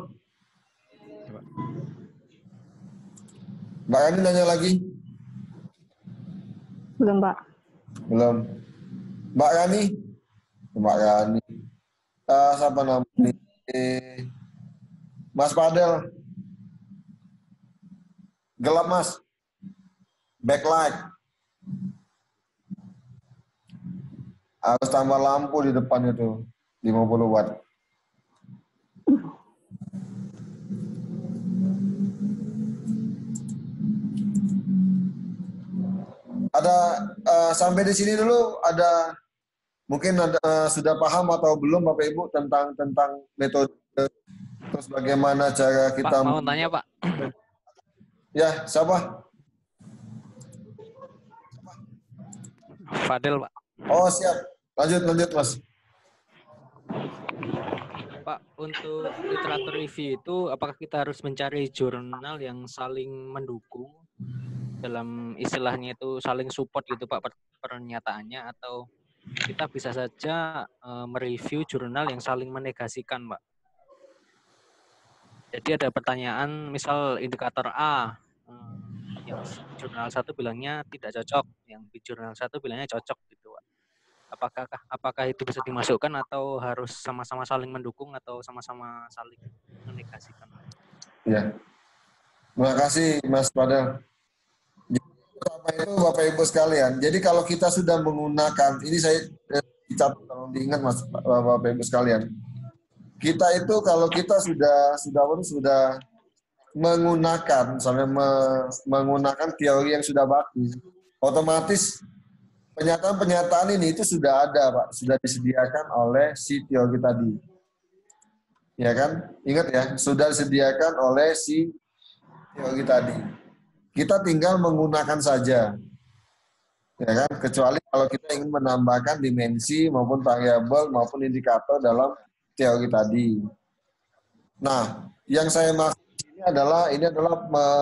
Ya, Pak. Mbak Rani nanya lagi? Belum, Pak. Belum. Mbak Rani? Siapa namanya? Mas Padel. Gelap Mas. Backlight. Harus tambah lampu di depan itu. 50 watt. Ada sampai di sini dulu mungkin sudah paham atau belum Bapak Ibu tentang metode terus bagaimana cara kita Pak, mau tanya Pak. Ya, siapa? Fadel Pak. Oh, siap. Lanjut Mas. Pak, untuk literatur review itu apakah kita harus mencari jurnal yang saling mendukung dalam istilahnya itu saling support gitu Pak pernyataannya, atau kita bisa saja mereview jurnal yang saling menegasikan Pak? Jadi ada pertanyaan misal indikator A yang jurnal satu bilangnya tidak cocok, yang di jurnal satu bilangnya cocok gitu Pak. Apakah itu bisa dimasukkan atau harus sama-sama saling mendukung atau sama-sama saling menegasikan? Ya. Terima kasih Mas Padel. Bapak Ibu sekalian, jadi kalau kita sudah menggunakan, ini saya dicatat, tolong diingat Mas Bapak Ibu sekalian, kita itu kalau kita sudah menggunakan, misalnya menggunakan teori yang sudah baku, otomatis pernyataan-pernyataan ini itu sudah ada, Pak, sudah disediakan oleh si teori tadi. Ya kan? Ingat ya, sudah disediakan oleh si teori tadi. Kita tinggal menggunakan saja. Ya kan? Kecuali kalau kita ingin menambahkan dimensi maupun variabel maupun indikator dalam teori tadi. Nah, yang saya maksud ini adalah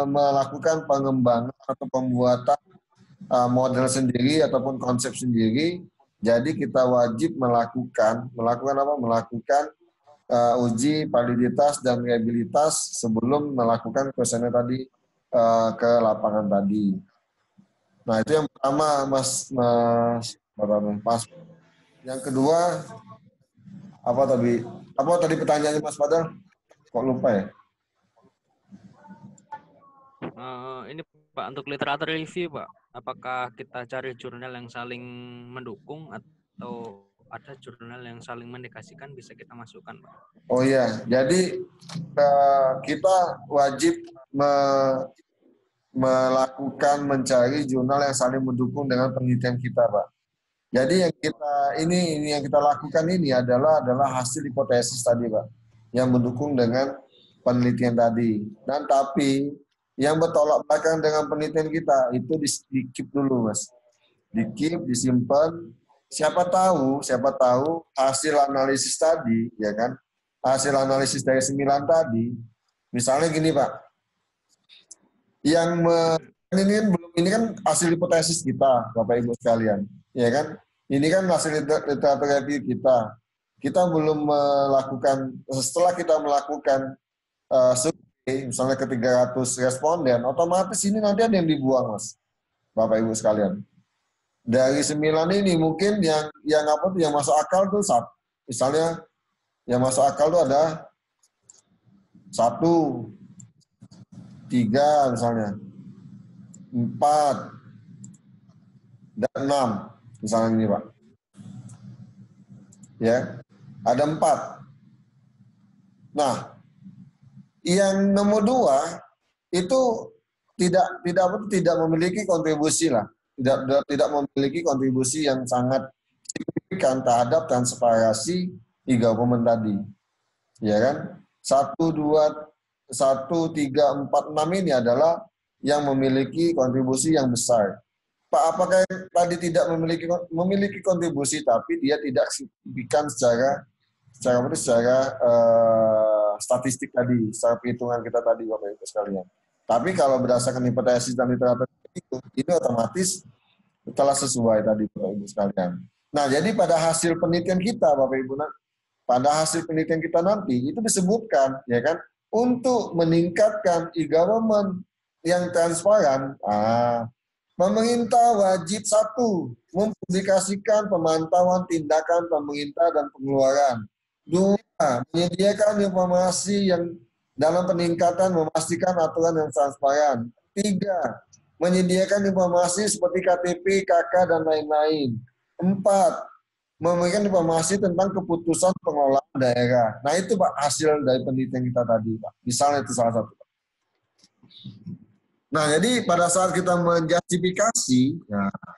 melakukan pengembangan atau pembuatan model sendiri ataupun konsep sendiri. Jadi kita wajib melakukan uji validitas dan reliabilitas sebelum melakukan kuesioner tadi ke lapangan tadi. Nah, itu yang pertama, Mas. Yang kedua, apa tadi pertanyaannya, Mas Fadal? Kok lupa ya? Ini Pak, untuk literatur review Pak, apakah kita cari jurnal yang saling mendukung atau ada jurnal yang saling mendekasikan bisa kita masukkan Pak? Oh iya, jadi kita wajib melakukan mencari jurnal yang saling mendukung dengan penelitian kita, Pak. Jadi yang kita lakukan ini adalah hasil hipotesis tadi, Pak, yang mendukung dengan penelitian tadi. Dan tapi yang bertolak belakang dengan penelitian kita itu di-keep dulu, Mas. Di-keep, disimpan. Siapa tahu hasil analisis tadi, ya kan? Hasil analisis dari 9 tadi, misalnya gini, Pak. Ini kan hasil hipotesis kita, Bapak Ibu sekalian, ya kan? Ini kan hasil literatur review kita. Kita belum melakukan, setelah kita melakukan survei, misalnya ke 300 responden, otomatis ini nanti ada yang dibuang, Mas, Bapak Ibu sekalian. Dari 9 ini mungkin yang masuk akal tuh misalnya yang masuk akal tuh ada 1, 3 misalnya, 4 dan 6 misalnya ini, Pak. Ya, ada 4. Nah, yang nomor 2 itu tidak memiliki kontribusi lah. Tidak memiliki kontribusi yang sangat signifikan terhadap transparansi e-government tadi. Ya kan? 1, 3, 4, 6 ini adalah yang memiliki kontribusi yang besar. Pak, apakah yang tadi tidak memiliki kontribusi tapi dia tidak signifikan secara statistik tadi, secara perhitungan kita tadi, Bapak Ibu sekalian. Tapi kalau berdasarkan hipotesis dan literatur itu, ini otomatis telah sesuai tadi, Bapak Ibu sekalian. Nah, jadi pada hasil penelitian kita, Bapak Ibu, nanti itu disebutkan, ya kan, untuk meningkatkan e-government yang transparan, pemerintah wajib 1, mempublikasikan pemantauan tindakan pemerintah dan pengeluaran. 2, menyediakan informasi yang dalam peningkatan memastikan aturan yang transparan. 3, menyediakan informasi seperti KTP, KK, dan lain-lain. 4, memberikan informasi tentang keputusan pengelolaan daerah. Nah, itu Pak hasil dari penelitian kita tadi, Pak. Misalnya itu salah satu, Pak. Nah, jadi pada saat kita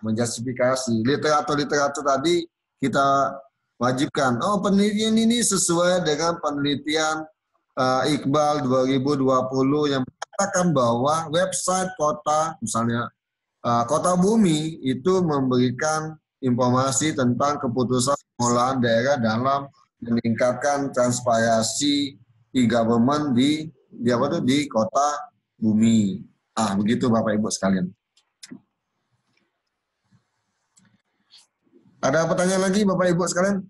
menjustifikasi literatur tadi kita wajibkan. Oh, penelitian ini sesuai dengan penelitian Iqbal 2020 yang mengatakan bahwa website kota, misalnya Kota Bumi, itu memberikan informasi tentang keputusan pengelolaan daerah dalam meningkatkan transparansi e-government di Kota Bumi. Begitu Bapak Ibu sekalian. Ada pertanyaan lagi Bapak Ibu sekalian?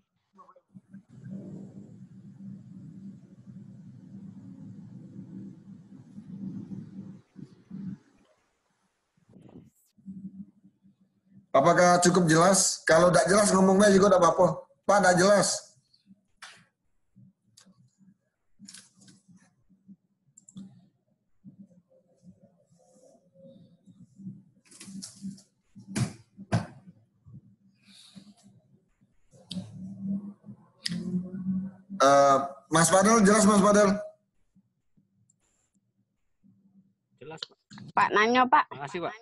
Apakah cukup jelas? Kalau tidak jelas ngomongnya juga tidak apa-apa. Pak, tidak jelas. Mas Fadel, jelas Mas Fadel? Jelas Pak. Pak, nanya Pak. Terima kasih Pak.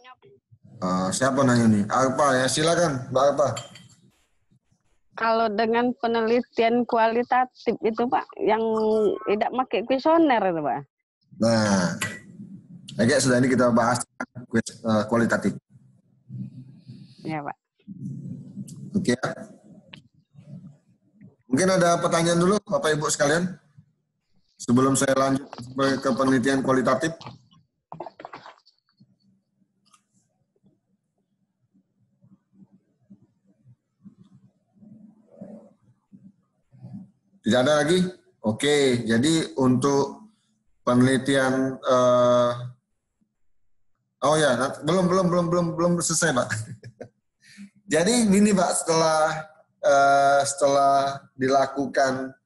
Siapa nanya nih? Arpa ya, silakan Mbak Arpa. Kalau dengan penelitian kualitatif itu Pak, yang tidak pakai kuesioner itu Pak. Nah, oke, sudah ini kita bahas kualitatif. Ya Pak. Oke ya. Mungkin ada pertanyaan dulu Bapak Ibu sekalian sebelum saya lanjut ke penelitian kualitatif. Tidak ada lagi? Oke, jadi untuk penelitian oh ya, belum selesai Pak. Jadi gini Pak, setelah dilakukan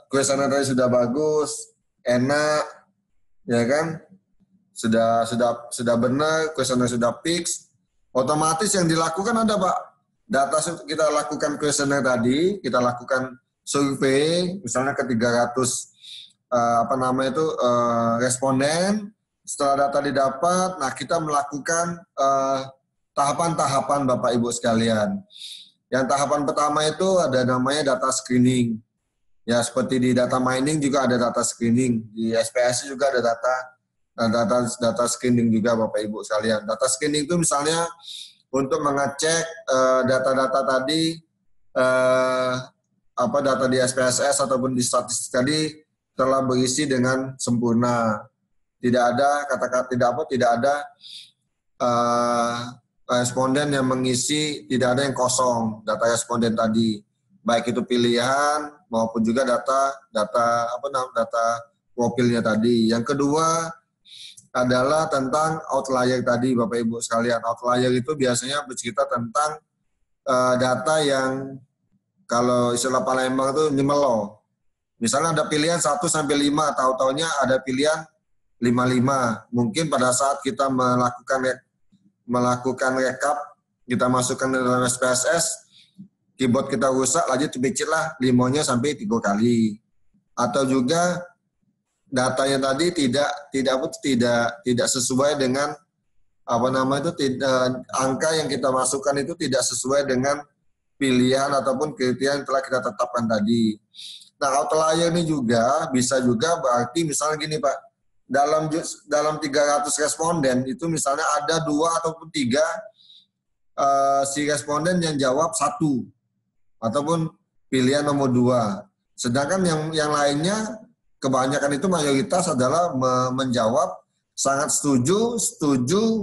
kuesioner tadi sudah bagus, enak, ya kan? Sudah benar, kuesioner sudah fix. Otomatis yang dilakukan ada Pak. Data kita lakukan kuesioner tadi, kita lakukan survei, misalnya ke 300 responden. Setelah data didapat, nah kita melakukan tahapan-tahapan Bapak Ibu sekalian. Yang tahapan pertama itu ada namanya data screening. Ya seperti di data mining juga ada data screening, di SPSS juga ada data screening juga Bapak Ibu sekalian. Data screening itu misalnya untuk mengecek data-data tadi, data di SPSS ataupun di statistik tadi telah berisi dengan sempurna. Tidak ada responden yang mengisi, tidak ada yang kosong data responden tadi, baik itu pilihan maupun juga data profilnya tadi. Yang kedua adalah tentang outlier tadi Bapak Ibu sekalian. Outlier itu biasanya bercerita tentang data yang kalau istilah Palembang itu nyemelo. Misalnya ada pilihan 1 sampai 5, tahu-taunya ada pilihan 55. Mungkin pada saat kita melakukan rekap, kita masukkan ke dalam SPSS, keyboard kita rusak, lanjut dipicitlah 5-nya sampai 3 kali. Atau juga datanya tadi tidak sesuai dengan angka yang kita masukkan itu tidak sesuai dengan pilihan ataupun kriteria yang telah kita tetapkan tadi. Nah, outlier ini juga bisa juga berarti misalnya gini Pak, dalam 300 responden itu misalnya ada 2 ataupun 3 si responden yang jawab 1 ataupun pilihan nomor 2. Sedangkan yang lainnya kebanyakan itu mayoritas adalah menjawab sangat setuju,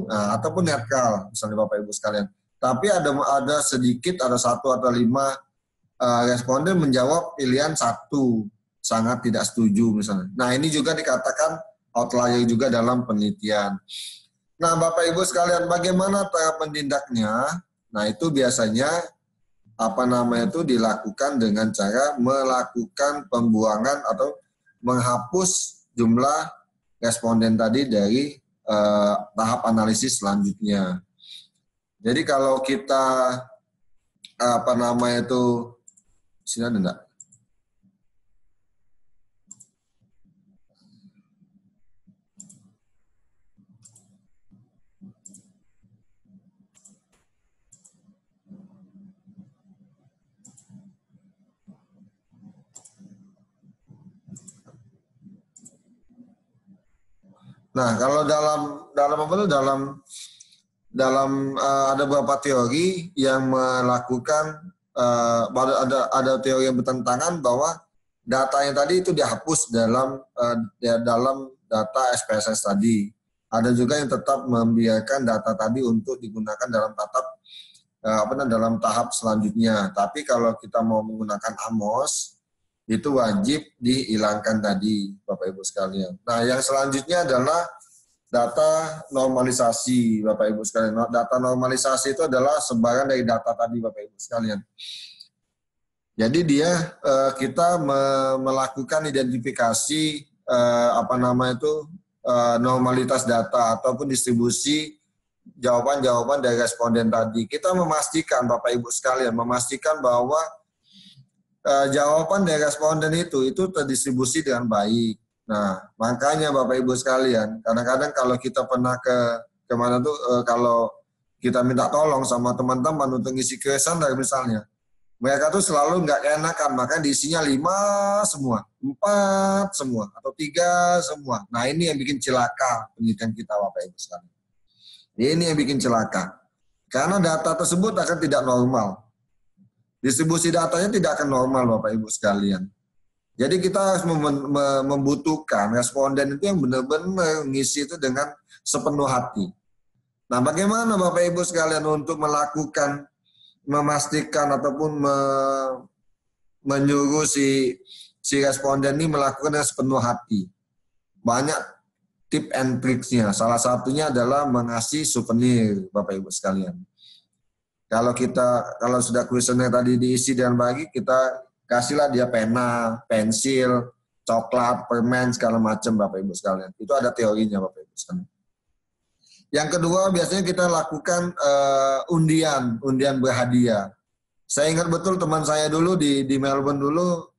ataupun netral, misalnya Bapak Ibu sekalian. Tapi ada sedikit, ada 1 atau 5 responden menjawab pilihan 1, sangat tidak setuju misalnya. Nah ini juga dikatakan outlier juga dalam penelitian. Nah Bapak Ibu sekalian, bagaimana cara pendidaknya? Nah itu biasanya dilakukan dengan cara melakukan pembuangan atau menghapus jumlah responden tadi dari tahap analisis selanjutnya. Jadi kalau kita sini ada enggak? Nah, kalau ada beberapa teori yang melakukan ada teori yang bertentangan bahwa data yang tadi itu dihapus dalam data SPSS tadi. Ada juga yang tetap membiarkan data tadi untuk digunakan dalam tahap selanjutnya. Tapi kalau kita mau menggunakan AMOS itu wajib dihilangkan tadi, Bapak Ibu sekalian. Nah, yang selanjutnya adalah data normalisasi, Bapak Ibu sekalian. Data normalisasi itu adalah sebaran dari data tadi, Bapak Ibu sekalian. Jadi kita melakukan identifikasi normalitas data ataupun distribusi jawaban-jawaban dari responden tadi. Kita memastikan, Bapak Ibu sekalian, bahwa jawaban dari responden itu terdistribusi dengan baik. Nah, makanya Bapak Ibu sekalian, kadang-kadang kalau kita pernah kemana tuh, kalau kita minta tolong sama teman-teman untuk ngisi questionnaire misalnya, mereka tuh selalu nggak enakan, makanya diisinya 5 semua, 4 semua, atau 3 semua. Nah, ini yang bikin celaka penelitian kita Bapak Ibu sekalian. Ini yang bikin celaka. Karena data tersebut akan tidak normal. Distribusi datanya tidak akan normal Bapak Ibu sekalian. Jadi kita harus membutuhkan responden itu yang benar-benar ngisi itu dengan sepenuh hati. Nah, bagaimana Bapak Ibu sekalian untuk memastikan ataupun menyuruh si responden ini melakukan dengan sepenuh hati? Banyak tip and tricksnya. Salah satunya adalah mengasih souvenir Bapak Ibu sekalian. Kalau sudah kuesioner tadi diisi dengan baik, kita kasihlah dia pena, pensil, coklat, permen, segala macam Bapak Ibu sekalian. Itu ada teorinya Bapak Ibu sekalian. Yang kedua biasanya kita lakukan undian berhadiah. Saya ingat betul teman saya dulu di Melbourne dulu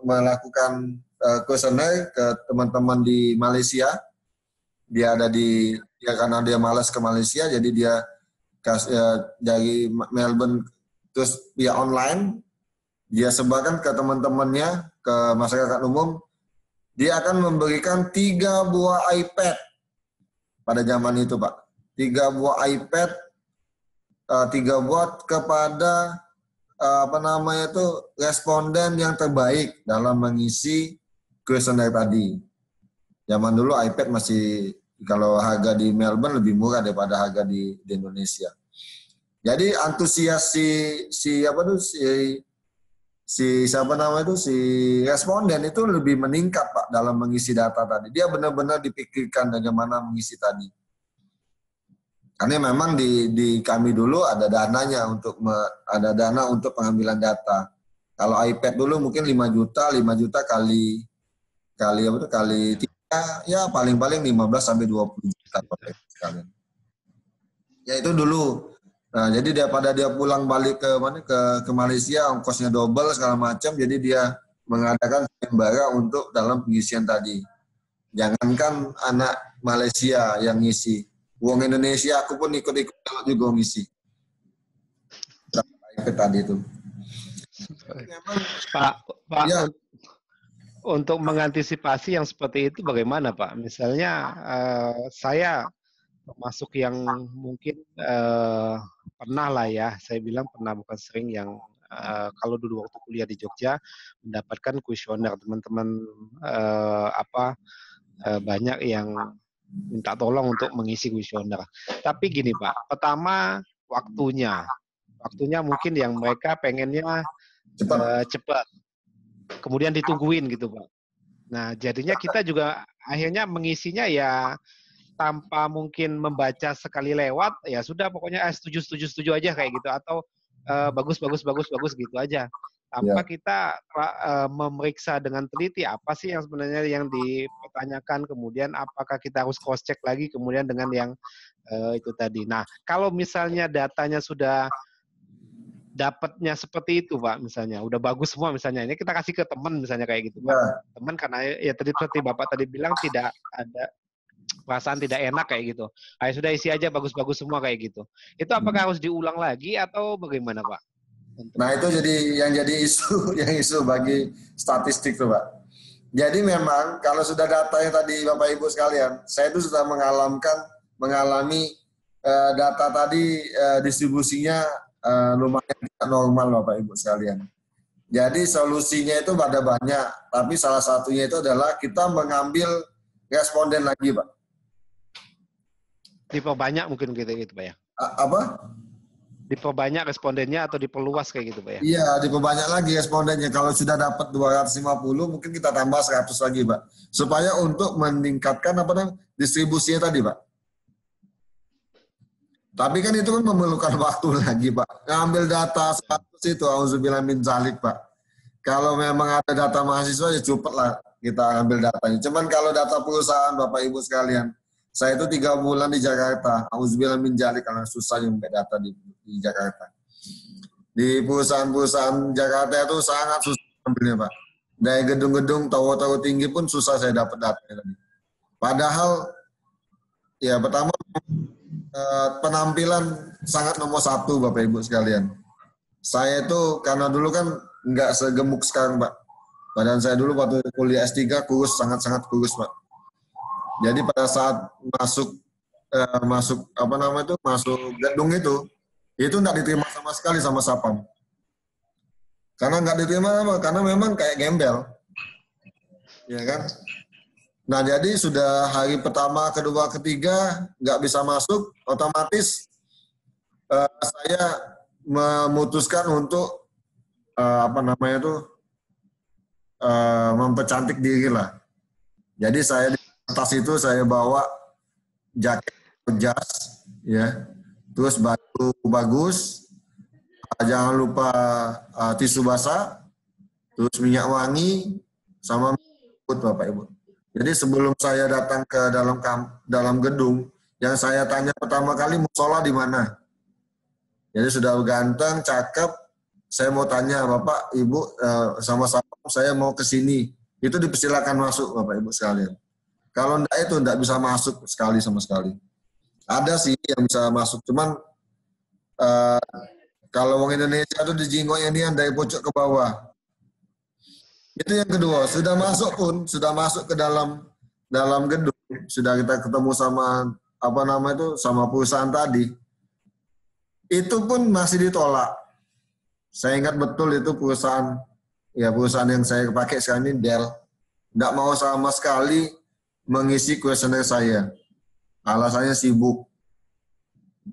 melakukan kuesioner ke teman-teman di Malaysia. Karena dia malas ke Malaysia, jadi dia dari Melbourne terus via online dia sebarkan ke teman-temannya, ke masyarakat umum. Dia akan memberikan 3 buah iPad pada zaman itu Pak. 3 buah iPad, 3 buah kepada responden yang terbaik dalam mengisi kuesioner tadi. Zaman dulu iPad masih, kalau harga di Melbourne lebih murah daripada harga di Indonesia. Jadi antusias si responden itu lebih meningkat Pak dalam mengisi data tadi. Dia benar-benar dipikirkan bagaimana mengisi tadi. Karena memang di kami dulu ada dananya untuk pengambilan data. Kalau iPad dulu mungkin 5 juta kali 3, ya paling-paling 15 sampai 20 juta sekalian. Ya itu dulu. Nah, jadi daripada dia pulang balik ke Malaysia, ongkosnya double segala macam, jadi dia mengadakan sayembara untuk dalam pengisian tadi. Jangankan anak Malaysia yang ngisi, uang Indonesia aku pun ikut-ikut juga ngisi. Ikut tadi itu. Pak, ya. Untuk mengantisipasi yang seperti itu bagaimana Pak? Misalnya saya termasuk yang mungkin pernah lah ya, saya bilang pernah bukan sering, yang kalau dulu waktu kuliah di Jogja mendapatkan kuesioner teman-teman banyak yang minta tolong untuk mengisi kuesioner. Tapi gini Pak, pertama waktunya mungkin yang mereka pengennya cepat. Kemudian ditungguin gitu Pak. Nah jadinya kita juga akhirnya mengisinya ya tanpa mungkin membaca sekali lewat, ya sudah pokoknya setuju aja kayak gitu, atau bagus gitu aja. Tanpa kita memeriksa dengan teliti apa sih yang sebenarnya yang dipertanyakan, kemudian apakah kita harus cross check lagi kemudian dengan yang itu tadi. Nah kalau misalnya datanya sudah dapatnya seperti itu Pak, misalnya udah bagus semua, misalnya ini kita kasih ke teman misalnya kayak gitu Pak. Teman karena ya tadi seperti Bapak tadi bilang tidak ada perasaan tidak enak kayak gitu. Ayo sudah isi aja bagus-bagus semua kayak gitu. Itu apakah harus diulang lagi atau bagaimana Pak? Nah itu jadi isu bagi statistik tuh Pak. Jadi memang kalau sudah datanya tadi Bapak Ibu sekalian, saya itu sudah mengalami data tadi distribusinya lumayan tidak normal Bapak Ibu sekalian. Jadi solusinya itu ada banyak, tapi salah satunya itu adalah kita mengambil responden lagi Pak. Diperbanyak mungkin gitu Pak ya? Apa? Diperbanyak respondennya atau diperluas kayak gitu Pak ya? Iya, diperbanyak lagi respondennya. Kalau sudah dapat 250 mungkin kita tambah 100 lagi Pak. Supaya untuk meningkatkan distribusinya tadi Pak. Tapi kan itu kan memerlukan waktu lagi Pak. Ngambil data 100 itu, auzubillah min zalik Pak. Kalau memang ada data mahasiswa ya cepet lah kita ambil datanya. Cuman kalau data perusahaan Bapak Ibu sekalian, Saya itu 3 bulan di Jakarta. Auzubillah min dzalik, karena susah nyampe data di Jakarta. Di perusahaan-perusahaan Jakarta itu sangat susah ambilnya, Pak. Dari gedung-gedung, tower-tower tinggi pun susah saya dapat datanya tadi. Padahal, ya pertama penampilan sangat nomor 1, Bapak Ibu sekalian. Saya itu karena dulu kan nggak segemuk sekarang, Pak. Badan saya dulu waktu kuliah S3 kurus, sangat-sangat kurus, Pak. Jadi pada saat masuk masuk gedung itu nggak diterima sama sekali sama Sapam. Karena nggak diterima apa? Karena memang kayak gembel, ya kan? Nah jadi sudah hari pertama, kedua, ketiga nggak bisa masuk, otomatis saya memutuskan untuk mempercantik diri lah. Jadi saya di atas itu saya bawa jaket jas, ya, terus baju bagus, jangan lupa tisu basah, terus minyak wangi, sama Bapak Ibu. Jadi sebelum saya datang ke dalam gedung, yang saya tanya pertama kali musola di mana. Jadi sudah ganteng, cakep, saya mau tanya Bapak, Ibu, sama-sama saya mau ke sini. Itu dipersilakan masuk Bapak Ibu sekalian. Kalau enggak itu enggak bisa masuk sama sekali. Ada sih yang bisa masuk, cuman kalau orang Indonesia itu dijinggoknya ini dari pojok ke bawah. Itu yang kedua, sudah masuk ke dalam gedung, sudah kita ketemu sama sama perusahaan tadi. Itu pun masih ditolak. Saya ingat betul itu perusahaan yang saya pakai sekarang ini Dell. Enggak mau sama sekali mengisi kuesioner saya. Alasannya sibuk.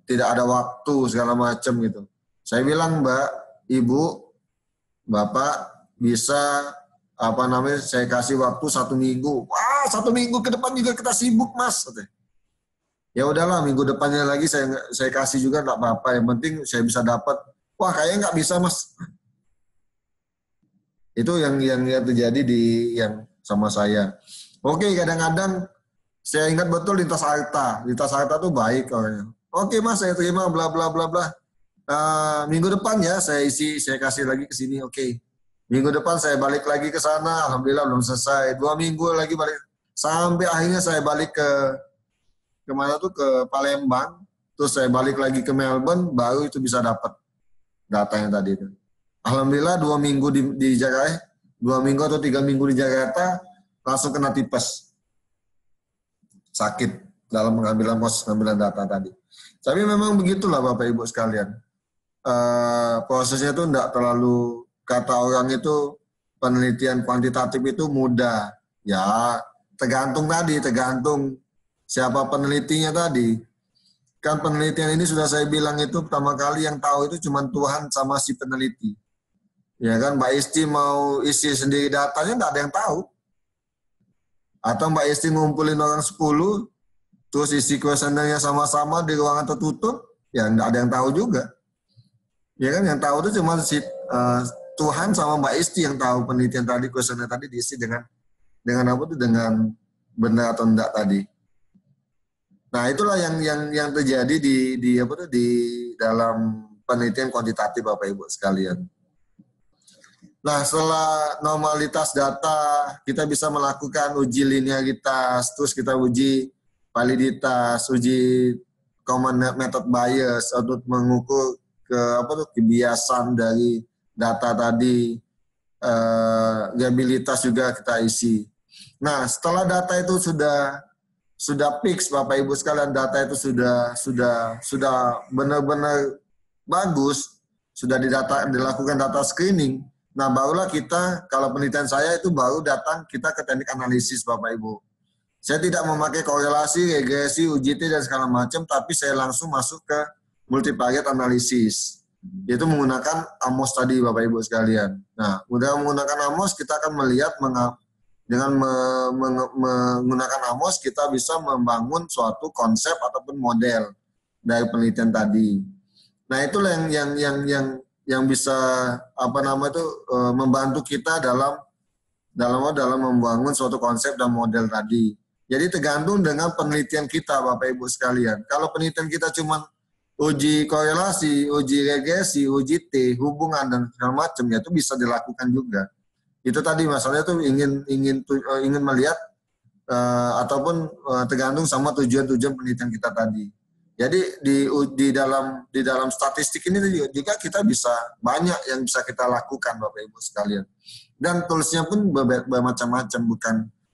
Tidak ada waktu segala macam gitu. Saya bilang, Mbak, Ibu, Bapak bisa saya kasih waktu 1 minggu. Wah, 1 minggu ke depan juga kita sibuk, Mas. Ya udahlah, minggu depannya lagi saya kasih juga enggak apa-apa. Yang penting saya bisa dapat. Wah, kayaknya enggak bisa, Mas. Itu yang terjadi yang sama saya. Oke, kadang-kadang saya ingat betul Lintas Harta. Lintas Harta tuh baik orangnya. Oke, Mas, saya terima bla bla bla bla. Minggu depan ya saya kasih lagi ke sini. Oke. Minggu depan saya balik lagi ke sana. Alhamdulillah belum selesai. 2 minggu lagi balik. Sampai akhirnya saya balik ke Palembang. Terus saya balik lagi ke Melbourne, baru itu bisa dapat datanya tadi itu. Alhamdulillah 2 minggu di Jakarta, 2 minggu atau 3 minggu di Jakarta, langsung kena tipes. Sakit dalam pengambilan data tadi. Tapi memang begitulah Bapak Ibu sekalian. Prosesnya itu enggak terlalu, kata orang itu penelitian kuantitatif itu mudah. Ya, tergantung siapa penelitinya tadi. Kan penelitian ini sudah saya bilang itu pertama kali yang tahu itu cuma Tuhan sama si peneliti. Ya kan, Mbak Isti mau isi sendiri datanya enggak ada yang tahu. Atau Mbak Isti ngumpulin orang 10, terus isi kuesionernya sama-sama di ruangan tertutup, ya enggak ada yang tahu juga. Ya kan, yang tahu itu cuma si Tuhan sama Mbak Isti yang tahu penelitian tadi, kuesioner tadi diisi dengan benar atau enggak tadi. Nah, itulah yang terjadi di dalam penelitian kuantitatif Bapak Ibu sekalian. Nah, setelah normalitas data, kita bisa melakukan uji linearitas, terus kita uji validitas, uji common method bias untuk mengukur kebiasaan dari data tadi, reliabilitas juga kita isi. Nah, setelah data itu sudah fix Bapak Ibu sekalian, data itu sudah benar-benar bagus, sudah dilakukan data screening. Nah, barulah kita, kalau penelitian saya itu baru datang kita ke teknik analisis Bapak Ibu. Saya tidak memakai korelasi, regresi, UJT dan segala macam, tapi saya langsung masuk ke multivariate analisis. Itu menggunakan AMOS tadi Bapak Ibu sekalian. Nah, menggunakan AMOS kita akan melihat dengan menggunakan AMOS kita bisa membangun suatu konsep ataupun model dari penelitian tadi. Nah, itulah yang bisa membantu kita dalam membangun suatu konsep dan model tadi. Jadi tergantung dengan penelitian kita, Bapak Ibu sekalian. Kalau penelitian kita cuma uji korelasi, uji regresi, uji T, hubungan dan segala macam, ya itu bisa dilakukan juga. Itu tadi masalahnya tuh ingin melihat ataupun tergantung sama tujuan-tujuan penelitian kita tadi. Jadi di dalam statistik ini juga kita bisa banyak yang bisa kita lakukan, Bapak Ibu sekalian. Dan toolsnya pun bermacam-macam,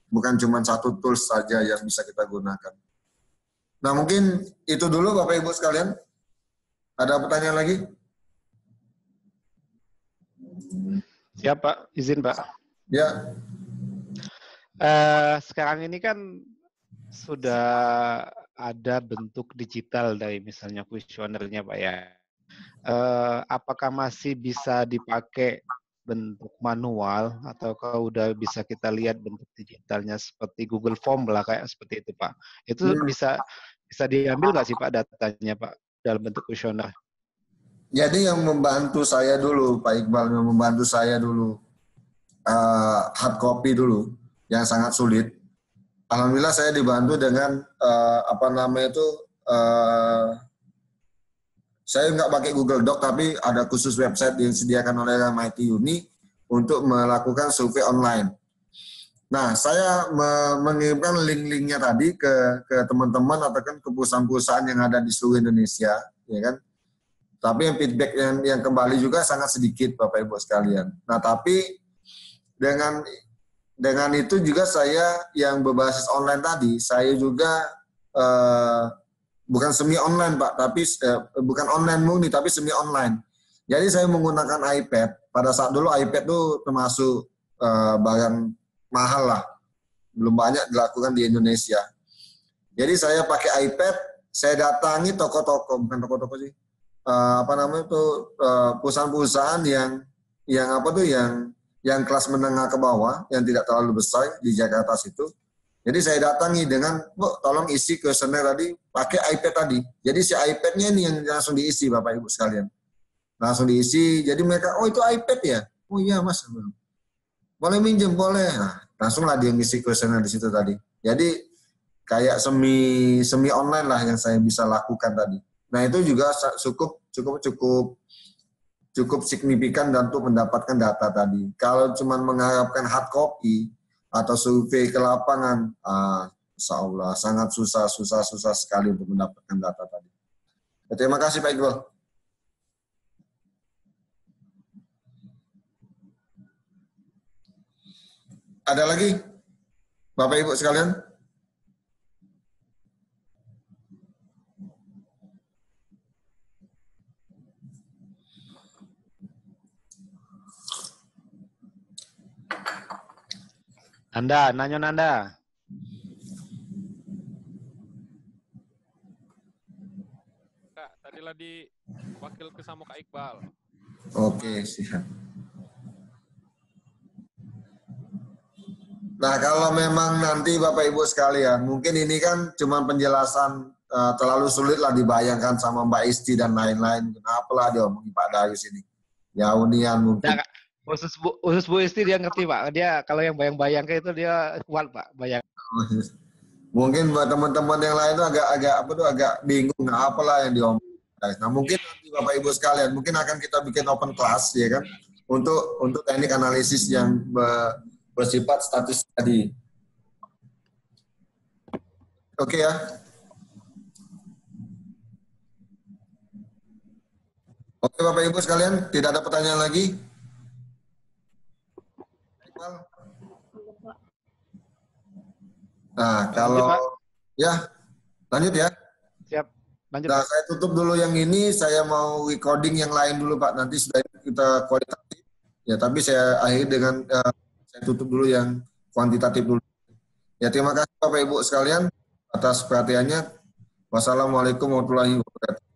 bukan cuma satu tools saja yang bisa kita gunakan. Nah, mungkin itu dulu Bapak Ibu sekalian. Ada pertanyaan lagi? Siap Pak, izin Pak. Ya. Sekarang ini kan sudah ada bentuk digital dari misalnya kuesionernya Pak ya. Apakah masih bisa dipakai bentuk manual atau kalau udah bisa kita lihat bentuk digitalnya seperti Google Form lah kayak seperti itu Pak. Itu bisa diambil nggak sih Pak datanya Pak dalam bentuk kuesioner? Jadi yang membantu saya dulu Pak Iqbal, yang membantu saya dulu hard copy dulu yang sangat sulit. Alhamdulillah saya dibantu dengan saya nggak pakai Google Doc, tapi ada khusus website yang disediakan oleh MIT Uni untuk melakukan survei online. Nah, saya mengirimkan link-linknya tadi ke teman-teman atau kan ke perusahaan-perusahaan yang ada di seluruh Indonesia, ya kan? Tapi yang feedback yang kembali juga sangat sedikit, Bapak Ibu sekalian. Nah, tapi dengan itu juga saya yang berbasis online tadi, saya juga bukan semi online Pak, tapi bukan online murni, tapi semi online. Jadi saya menggunakan iPad. Pada saat dulu iPad itu termasuk barang mahal lah, belum banyak dilakukan di Indonesia. Jadi saya pakai iPad, saya datangi toko-toko, bukan toko-toko sih, perusahaan-perusahaan yang kelas menengah ke bawah, yang tidak terlalu besar di Jakarta situ. Jadi saya datangi dengan, Bu, tolong isi kuesioner tadi pakai iPad tadi. Jadi si iPad-nya ini yang langsung diisi, Bapak Ibu sekalian. Langsung diisi, jadi mereka, oh itu iPad ya? Oh iya Mas. Boleh minjem, boleh. Nah, langsunglah dia ngisi kuesioner di situ tadi. Jadi kayak semi online lah yang saya bisa lakukan tadi. Nah itu juga cukup signifikan dan untuk mendapatkan data tadi. Kalau cuma mengharapkan hard copy atau survei ke lapangan, insya Allah sangat susah sekali untuk mendapatkan data tadi. Terima kasih Pak Iqbal. Ada lagi, Bapak Ibu sekalian? Nanya Nanda. Kak, tadi wakil ke sama Kak Iqbal. Oke, siap. Nah, kalau memang nanti Bapak Ibu sekalian, mungkin ini kan cuma penjelasan terlalu sulit lah dibayangkan sama Mbak Isti dan lain-lain. Kenapa lah dia omongin Pak Darius ini? Ya unian mungkin. Nah, khusus Bu Isti dia ngerti Pak. Dia kalau yang bayang-bayang kayak itu dia kuat Pak, bayang. Mungkin buat teman-teman yang lain itu agak bingung. Nah, apalah yang diomongin. Nah, mungkin nanti Bapak Ibu sekalian, mungkin akan kita bikin open class ya kan, untuk teknik analisis yang bersifat statistik tadi. Oke ya. Oke Bapak Ibu sekalian, tidak ada pertanyaan lagi? Nah, kalau ya lanjut ya. Siap. Lanjut. Nah, saya tutup dulu yang ini, saya mau recording yang lain dulu Pak. Nanti sudah kita kualitatif. Ya, tapi saya akhiri dengan saya tutup dulu yang kuantitatif dulu. Ya, terima kasih Bapak Ibu sekalian atas perhatiannya. Wassalamualaikum warahmatullahi wabarakatuh.